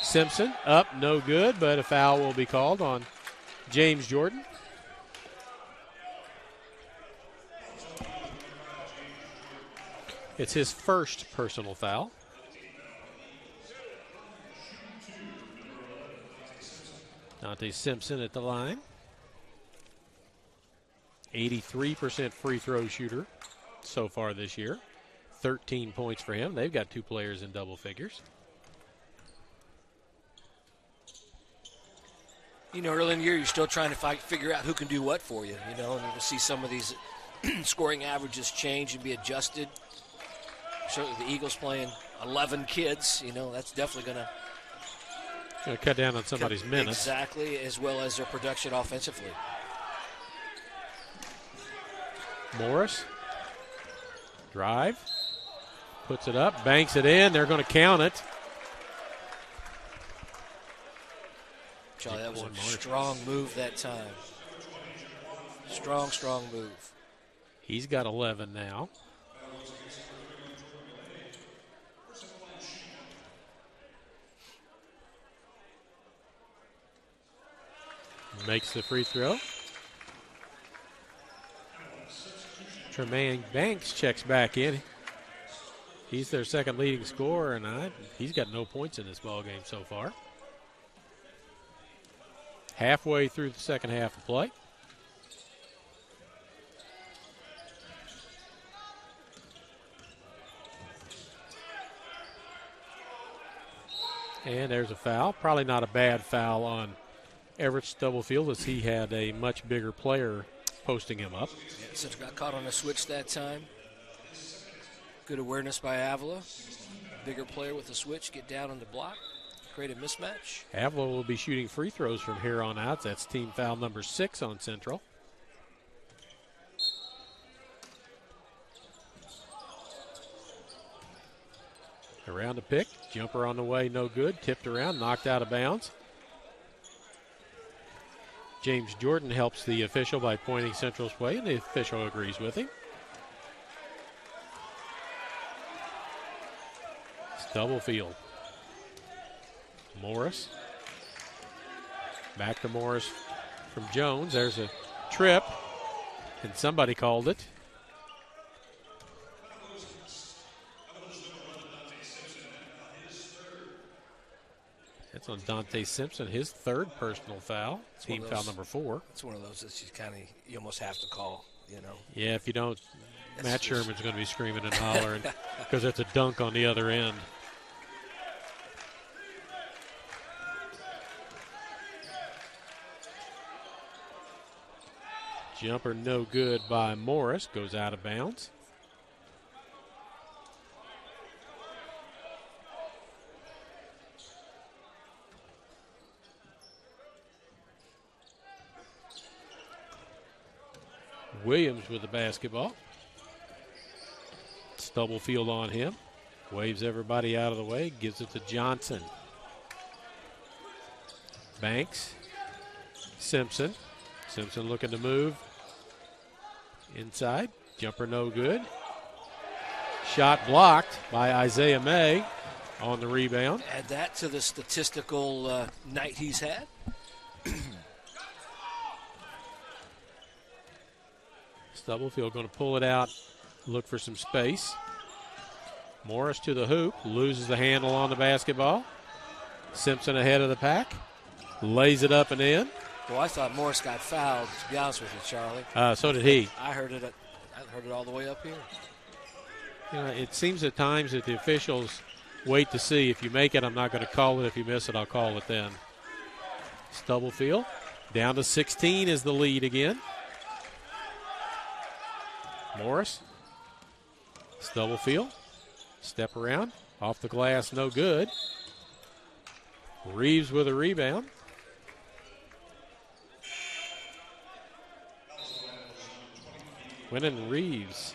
Simpson up, no good, but a foul will be called on James Jordan. It's his first personal foul. Dante Simpson at the line. 83% free throw shooter so far this year. 13 points for him. They've got 2 players in double figures. Early in the year, you're still trying to figure out who can do what for you, and you see some of these scoring averages change and be adjusted. Certainly the Eagles playing 11 kids, that's definitely going to cut down on somebody's minutes. Exactly, as well as their production offensively. Morris, drive, puts it up, banks it in. They're going to count it. Charlie, that was a strong move that time. Strong move. He's got 11 now. Makes the free throw. Tremaine Banks checks back in. He's their second leading scorer, and he's got no points in this ball game so far. Halfway through the second half of play. And there's a foul. Probably not a bad foul on Everett Stubblefield, as he had a much bigger player posting him up. Yeah, Central got caught on a switch that time. Good awareness by Avila. Bigger player with a switch, get down on the block, create a mismatch. Avila will be shooting free throws from here on out. That's team foul number 6 on Central. Around the pick. Jumper on the way, no good. Tipped around, knocked out of bounds. James Jordan helps the official by pointing Central's way, and the official agrees with him. It's double field. Morris. Back to Morris from Jones. There's a trip, and somebody called it. That's on Dante Simpson, his third personal foul. Team foul number 4. It's one of those that you almost have to call, Yeah, if you don't, Matt Sherman's going to be screaming and hollering because it's a dunk on the other end. Jumper no good by Morris, goes out of bounds. Williams with the basketball. It's double field on him. Waves everybody out of the way, gives it to Johnson. Banks. Simpson. Simpson looking to move. Inside. Jumper no good. Shot blocked by Isaiah May on the rebound. Add that to the statistical night he's had. Stubblefield going to pull it out, look for some space. Morris to the hoop, loses the handle on the basketball. Simpson ahead of the pack, lays it up and in. Well, I thought Morris got fouled, to be honest with you, Charlie. So did he. I heard it all the way up here. It seems at times that the officials wait to see. If you make it, I'm not going to call it. If you miss it, I'll call it then. Stubblefield down to 16 is the lead again. Morris. Stubblefield. Step around. Off the glass, no good. Reeves with a rebound. Quentin Reeves.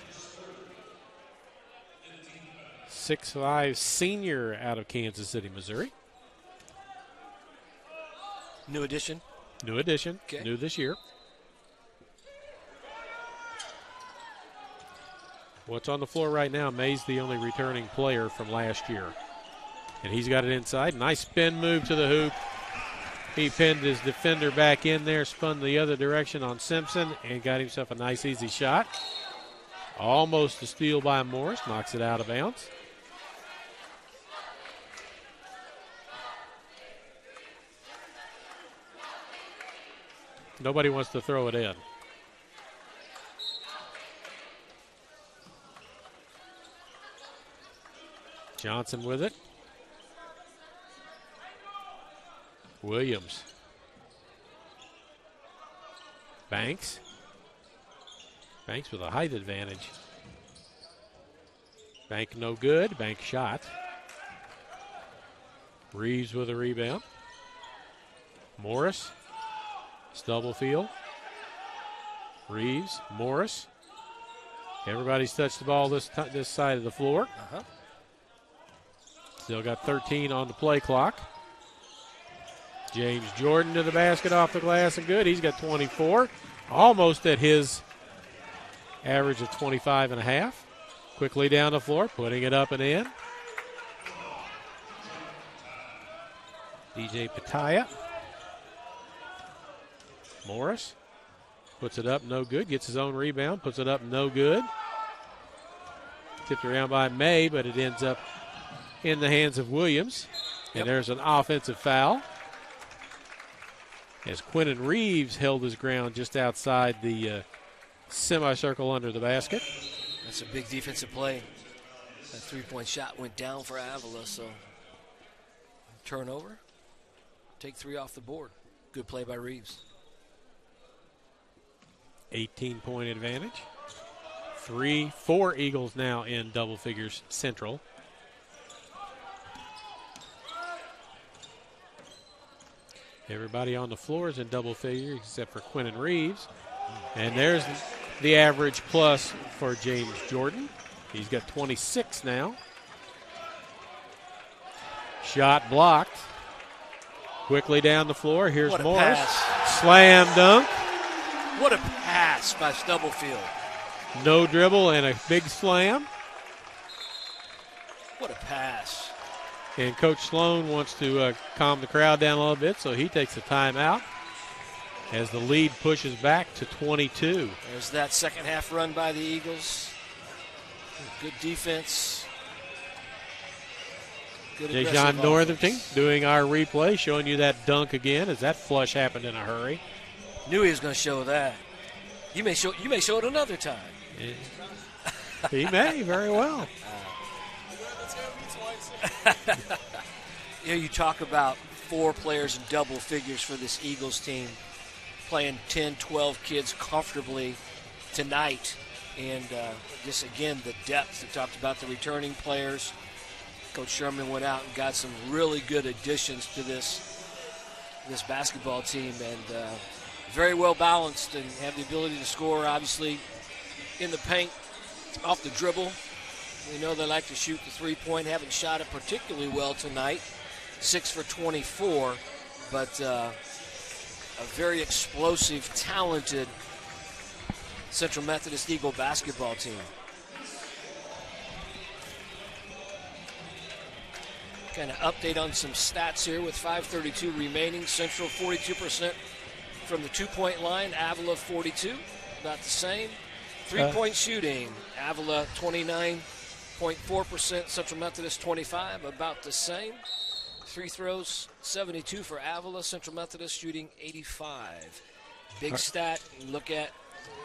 6'5" senior out of Kansas City, Missouri. New addition. New addition. Okay. New this year. What's on the floor right now, May's the only returning player from last year. And he's got it inside. Nice spin move to the hoop. He pinned his defender back in there, spun the other direction on Simpson, and got himself a nice, easy shot. Almost a steal by Morris. Knocks it out of bounds. Nobody wants to throw it in. Johnson with it. Williams. Banks. Banks with a height advantage. Bank no good. Bank shot. Reeves with a rebound. Morris. Stubblefield. Reeves. Morris. Everybody's touched the ball this side of the floor. Still got 13 on the play clock. James Jordan to the basket off the glass and good. He's got 24. Almost at his average of 25 and a half. Quickly down the floor, putting it up and in. DJ Pataya. Morris puts it up, no good. Gets his own rebound, puts it up, no good. Tipped around by May, but it ends up in the hands of Williams. And there's an offensive foul as Quentin Reeves held his ground just outside the semicircle under the basket. That's a big defensive play. That three-point shot went down for Avila, so turnover. Take 3 off the board. Good play by Reeves. 18-point advantage. 4 Eagles now in double figures Central. Everybody on the floor is in double figures except for Quentin Reeves. And there's the average plus for James Jordan. He's got 26 now. Shot blocked. Quickly down the floor. Here's What a Morris. pass. Slam dunk. What a pass by Stubblefield. No dribble and a big slam. What a pass. And Coach Sloan wants to calm the crowd down a little bit, so he takes a timeout as the lead pushes back to 22. There's that second half run by the Eagles. Good defense. Good Dejon aggressive Northerton offense. doing our replay, showing you that dunk again as that flush happened in a hurry. Knew he was going to show that. You may show it another time. He may, very well. You talk about 4 players in double figures for this Eagles team, playing 10, 12 kids comfortably tonight. And just, again, the depth. We talked about the returning players. Coach Sherman went out and got some really good additions to this basketball team, and very well balanced and have the ability to score, obviously, in the paint, off the dribble. We know they like to shoot the three-point. Haven't shot it particularly well tonight. 6 for 24, but a very explosive, talented Central Methodist Eagle basketball team. Kind of update on some stats here with 5:32 remaining. Central 42% from the two-point line. Avila 42, about the same. Three-point shooting. Avila 29.4%. Central Methodist 25, about the same. Free throws 72 for Avila. Central Methodist shooting 85. Big stat. Look at.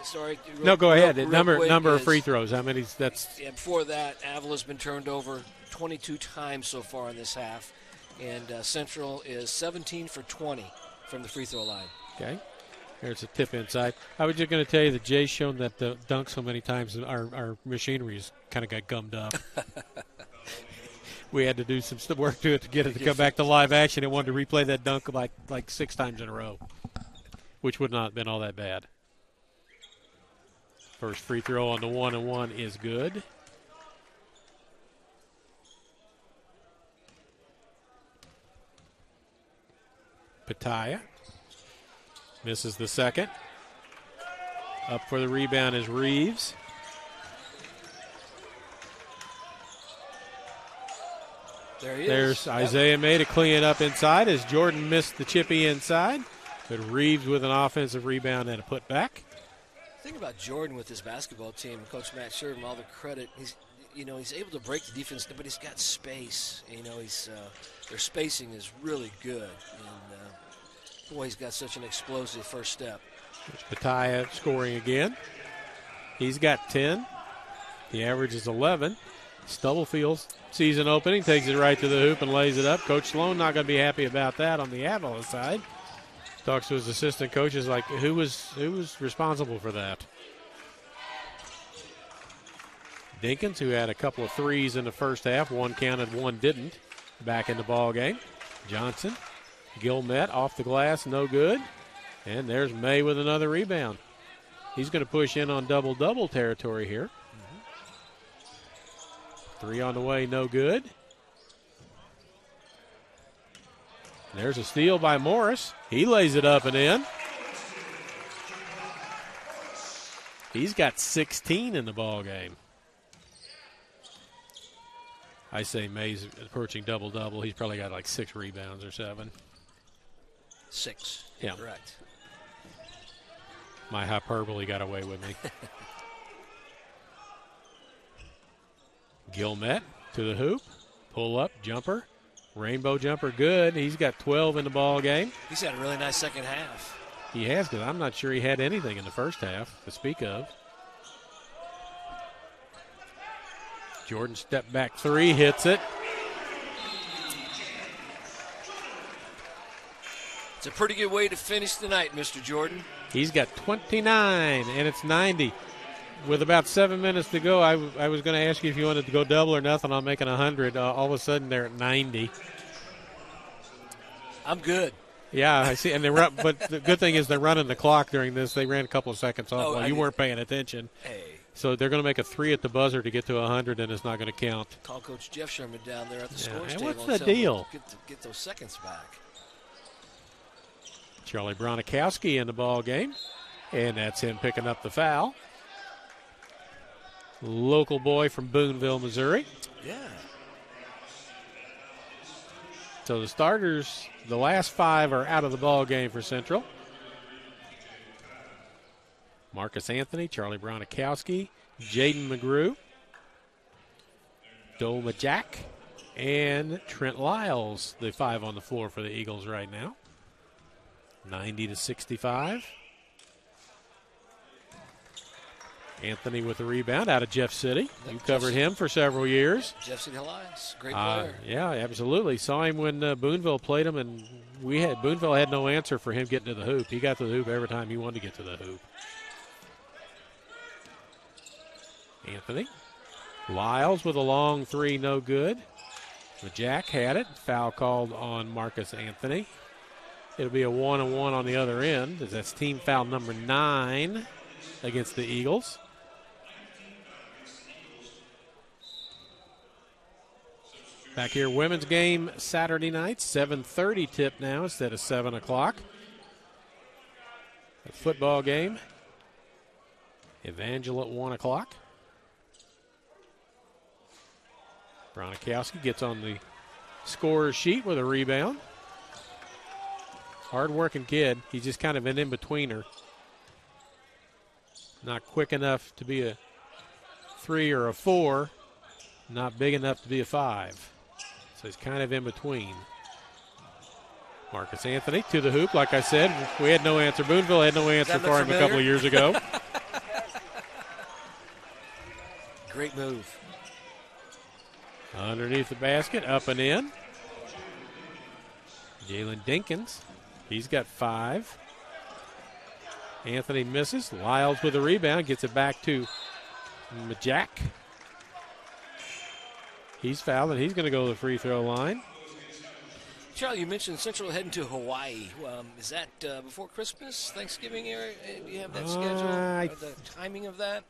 Sorry. No, go ahead. Real Number quick of free throws. How many? That's. Yeah, before that, Avila's been turned over 22 times so far in this half, and Central is 17 for 20 from the free throw line. Okay. There's a tip inside. I was just going to tell you that Jay's shown that the dunk so many times, our machinery's kind of got gummed up. We had to do some work to it to get it to come back to live action. It wanted to replay that dunk like 6 times in a row, which would not have been all that bad. First free throw on the 1-and-1 is good. Pataya misses the second. Up for the rebound is Reeves. There he There's is. Isaiah May to clean it up inside as Jordan missed the chippy inside. But Reeves with an offensive rebound and a putback. The thing about Jordan with his basketball team, and Coach Matt Sherman, all the credit, he's able to break the defense, but he's got space. Their spacing is really good. And boy, he's got such an explosive first step. There's Pataya scoring again. He's got 10. The average is 11. Stubblefield's season opening takes it right to the hoop and lays it up. Coach Sloan not going to be happy about that on the Avila side. Talks to his assistant coaches like, who was responsible for that? Dinkins, who had a couple of threes in the first half, one counted, one didn't, back in the ball game. Johnson, Gilmet off the glass, no good. And there's May with another rebound. He's going to push in on double-double territory here. 3 on the way, no good. There's a steal by Morris. He lays it up and in. He's got 16 in the ball game. I say May's approaching double-double. He's probably got like 6 rebounds or 7. 6. Yeah. Correct. My hyperbole got away with me. Gilmet to the hoop. Pull up, jumper. Rainbow jumper, good. He's got 12 in the ball game. He's had a really nice second half. He has, because I'm not sure he had anything in the first half to speak of. Jordan step back 3, hits it. It's a pretty good way to finish the night, Mr. Jordan. He's got 29, and it's 90. With about 7 minutes to go, I was going to ask you if you wanted to go double or nothing on making 100. All of a sudden, they're at 90. I'm good. Yeah, I see. And but the good thing is they're running the clock during this. They ran a couple of seconds off while you weren't paying attention. Hey, So they're going to make a 3 at the buzzer to get to 100, and it's not going to count. Call Coach Jeff Sherman down there at the scores and table. what's the deal? Get those seconds back. Charlie Bronikowski in the ball game, and that's him picking up the foul. Local boy from Boonville, Missouri. Yeah. So the starters, the last 5 are out of the ball game for Central. Marcus Anthony, Charlie Bronikowski, Jaden McGrew, Doma Jack, and Trent Lyles, the 5 on the floor for the Eagles right now. 90-65. Anthony with the rebound out of Jeff City. You covered him for several years. Jeff City Alliance, great player. Yeah, absolutely. Saw him when Boonville played him, and Boonville had no answer for him getting to the hoop. He got to the hoop every time he wanted to get to the hoop. Anthony. Lyles with a long 3, no good. The Jack had it. Foul called on Marcus Anthony. It'll be a 1-on-1 on the other end. That's team foul number 9 against the Eagles. Back here, women's game Saturday night, 7:30 tip now instead of 7 o'clock. The football game, Evangel at 1 o'clock. Bronikowski gets on the scorer's sheet with a rebound. Hard-working kid. He's just kind of an in-betweener. Not quick enough to be a 3 or a 4. Not big enough to be a 5. So he's kind of in between. Marcus Anthony to the hoop. Like I said, we had no answer. Boonville had no answer for him a couple of years ago. Great move. Underneath the basket, up and in. Jalen Dinkins, he's got 5. Anthony misses. Lyles with a rebound, gets it back to Majak. He's fouled, and he's going to go to the free throw line. Charlie, you mentioned Central heading to Hawaii. Is that before Christmas, Thanksgiving area? Do you have that schedule? The timing of that?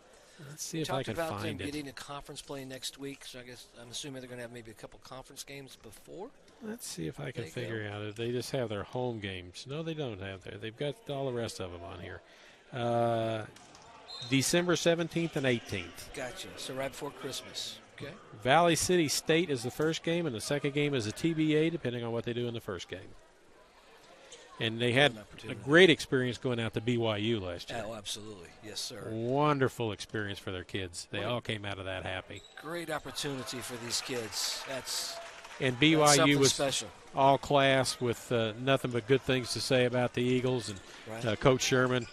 Let's see if I can find it. Talked about them getting a conference play next week, so I guess I'm assuming they're going to have maybe a couple conference games before. Let's see if I can figure out if they just have their home games. No, they don't have there. They've got all the rest of them on here. December 17th and 18th. Gotcha. So right before Christmas. Okay. Valley City State is the first game, and the second game is a TBA, depending on what they do in the first game. And they had a great experience going out to BYU last year. Oh, absolutely. Yes, sir. Wonderful experience for their kids. They all came out of that happy. Great opportunity for these kids. And BYU was special. All class with nothing but good things to say about the Eagles. And Coach Sherman,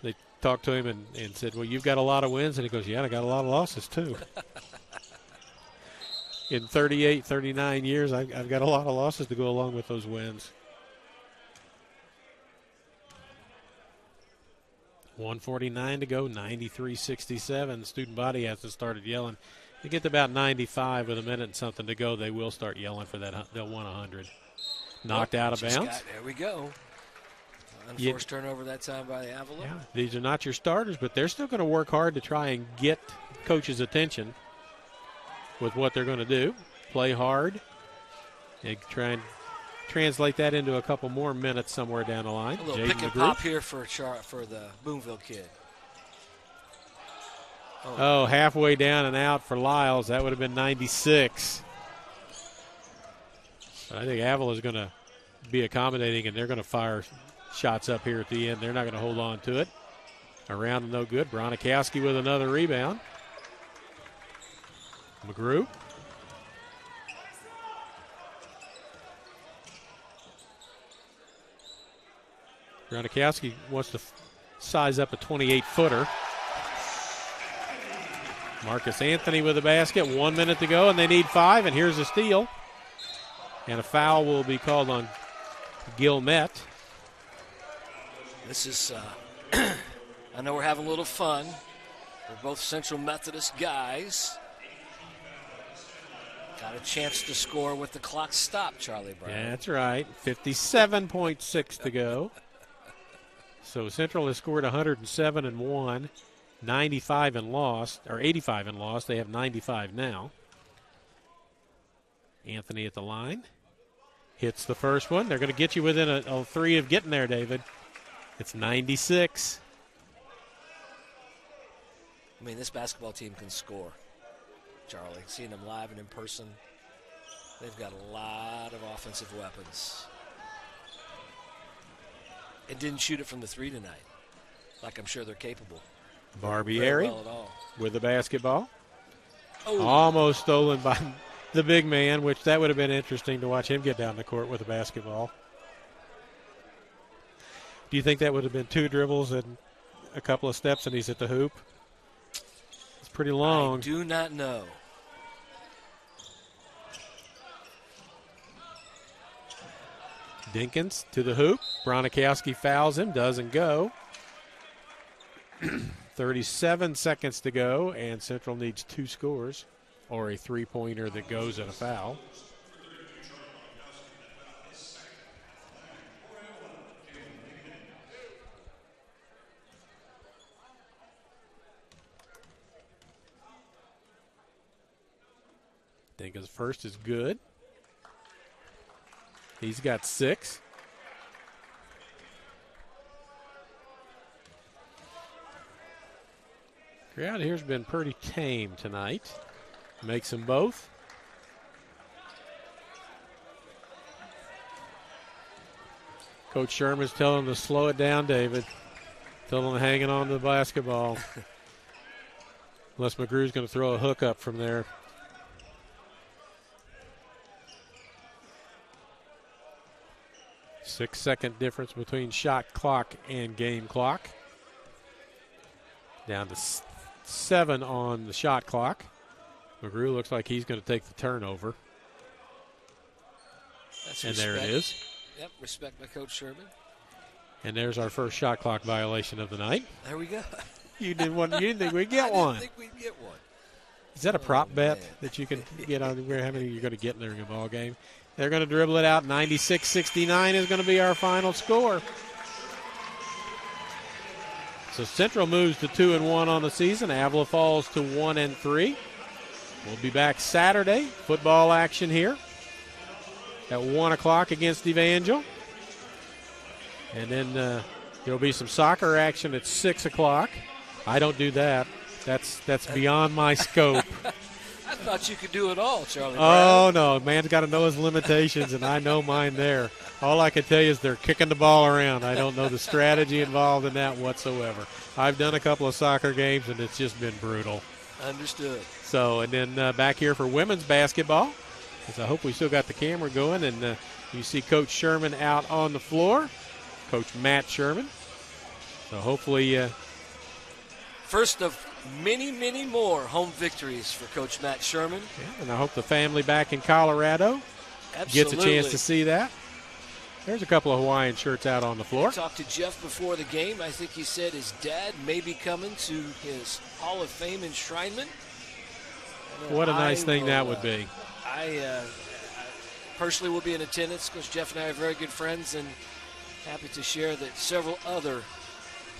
they talked to him and said, well, you've got a lot of wins. And he goes, yeah, I got a lot of losses too. In 38, 39 years, I've got a lot of losses to go along with those wins. 1:49 to go, 93-67. The student body hasn't started yelling. They get to about 95 with a minute and something to go, they will start yelling for that. They'll want 100. Knocked out of bounds. There we go. Unforced turnover that time by Avila. Yeah, these are not your starters, but they're still going to work hard to try and get coach's attention with what they're going to do. Play hard. They try and translate that into a couple more minutes somewhere down the line. A little pick and pop here for the Boonville kid. Oh, halfway down and out for Lyles. That would have been 96. But I think Avila is going to be accommodating, and they're going to fire shots up here at the end. They're not going to hold on to it. Around and no good. Bronikowski with another rebound. McGrew. Bronikowski wants to size up a 28-footer. Marcus Anthony with the basket. 1 minute to go, and they need 5, and here's a steal. And a foul will be called on Gilmet. This is, I know we're having a little fun. We're both Central Methodist guys. Got a chance to score with the clock stopped, Charlie Brown. Yeah, that's right. 57.6 to go. So Central has scored 107 and 1. 95 and lost, or 85 and lost. They have 95 now. Anthony at the line. Hits the first one. They're going to get you within a 3 of getting there, David. It's 96. I mean, this basketball team can score, Charlie. Seeing them live and in person, they've got a lot of offensive weapons. And didn't shoot it from the 3 tonight, like I'm sure they're capable. Barbieri well with the basketball. Oh. Almost stolen by the big man, which that would have been interesting to watch him get down the court with a basketball. Do you think that would have been 2 dribbles and a couple of steps and he's at the hoop? It's pretty long. I do not know. Dinkins to the hoop. Bronikowski fouls him, doesn't go. 37 seconds to go, and Central needs 2 scores or a 3-pointer that goes at a foul. Dinkins' first is good. He's got 6. Crowd here's been pretty tame tonight. Makes them both. Coach Sherman's telling them to slow it down, David. Telling them hanging on to the basketball. Unless McGrew's going to throw a hook up from there. Six-second difference between shot clock and game clock. Down to 7 on the shot clock. McGrew looks like he's going to take the turnover. That's and respect. There it is. Yep, respect by Coach Sherman. And there's our first shot clock violation of the night. There we go. You didn't think we'd get I one. didn't think we'd get one. Is that a prop bet man. that you can get on how many you're going to get during a ball game? They're going to dribble it out. 96-69 is going to be our final score. So Central moves to 2-1 on the season. Avila falls to 1-3. We'll be back Saturday. Football action here at 1 o'clock against Evangel. And then there'll be some soccer action at 6 o'clock. I don't do that. That's beyond my scope. I thought you could do it all, Charlie. Oh, no. Man's got to know his limitations, and I know mine there. All I can tell you is they're kicking the ball around. I don't know the strategy involved in that whatsoever. I've done a couple of soccer games, and it's just been brutal. Understood. So, and then back here for women's basketball, because I hope we still got the camera going, and you see Coach Sherman out on the floor, Coach Matt Sherman. So hopefully first of many, many more home victories for Coach Matt Sherman. Yeah, and I hope the family back in Colorado gets a chance to see that. There's a couple of Hawaiian shirts out on the floor. I talked to Jeff before the game. I think he said his dad may be coming to his Hall of Fame enshrinement. What a nice thing that would be. I personally will be in attendance because Jeff and I are very good friends, and happy to share that several other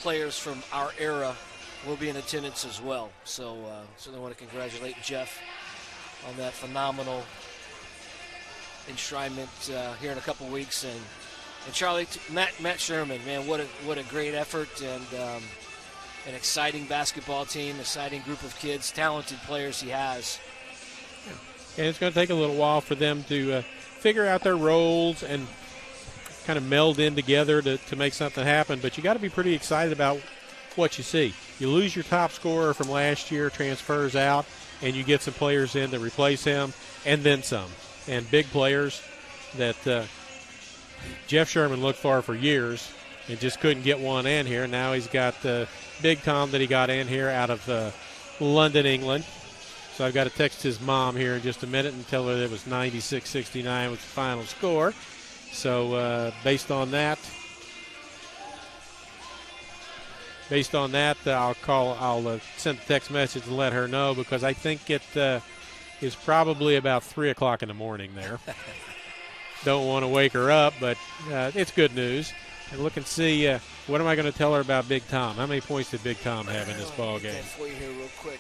players from our era will be in attendance as well. So certainly want to congratulate Jeff on that phenomenal enshrinement here in a couple weeks. And Charlie, Matt Sherman, man, what a great effort, and an exciting basketball team, exciting group of kids, talented players he has. And it's going to take a little while for them to figure out their roles and kind of meld in together to make something happen. But you got to be pretty excited about what you see. You lose your top scorer from last year, transfers out, and you get some players in that replace him, and then some. And big players that Jeff Sherman looked for years and just couldn't get one in here. Now he's got Big Tom that he got in here out of London, So I've got to text his mom here in just a minute and tell her that it was 96-69 was the final score. So based on that, I'll send a text message and let her know, because I think it is probably about 3 o'clock in the morning there. Don't want to wake her up, but it's good news. and look and see what am I going to tell her about Big Tom. How many points did Big Tom have in this ball game? For you here real quick.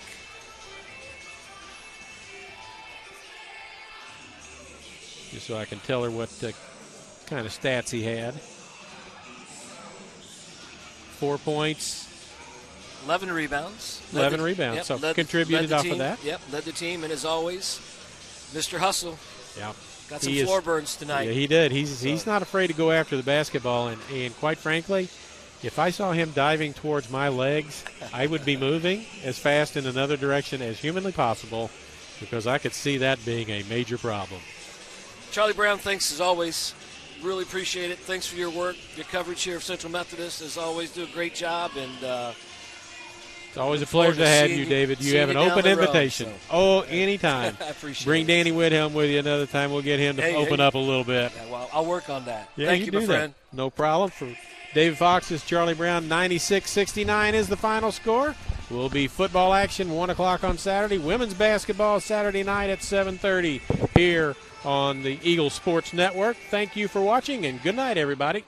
Just so I can tell her what kind of stats he had. 4 points. 11 rebounds. 11 rebounds. Yep, So contributed off of that. Yep, led the team, and as always, Mr. Hustle. Yep. Got some floor burns tonight. Yeah, he did. He's not afraid to go after the basketball, and quite frankly, if I saw him diving towards my legs, I would be moving as fast in another direction as humanly possible, because I could see that being a major problem. Charlie Brown, thanks as always. Really appreciate it. Thanks for your work, your coverage here of Central Methodist. As always, do a great job, and it's always a pleasure to have you, David. You have an open invitation. Anytime. I appreciate Bring it. Danny Whithelm with you another time. We'll get him to open up a little bit. Yeah, well, I'll work on that. Yeah, Thank you, my friend. That. No problem. For David Fox, is Charlie Brown. 96-69 is the final score. Will be football action, 1 o'clock on Saturday. Women's basketball Saturday night at 7:30 here on the Eagle Sports Network. Thank you for watching, and good night, everybody.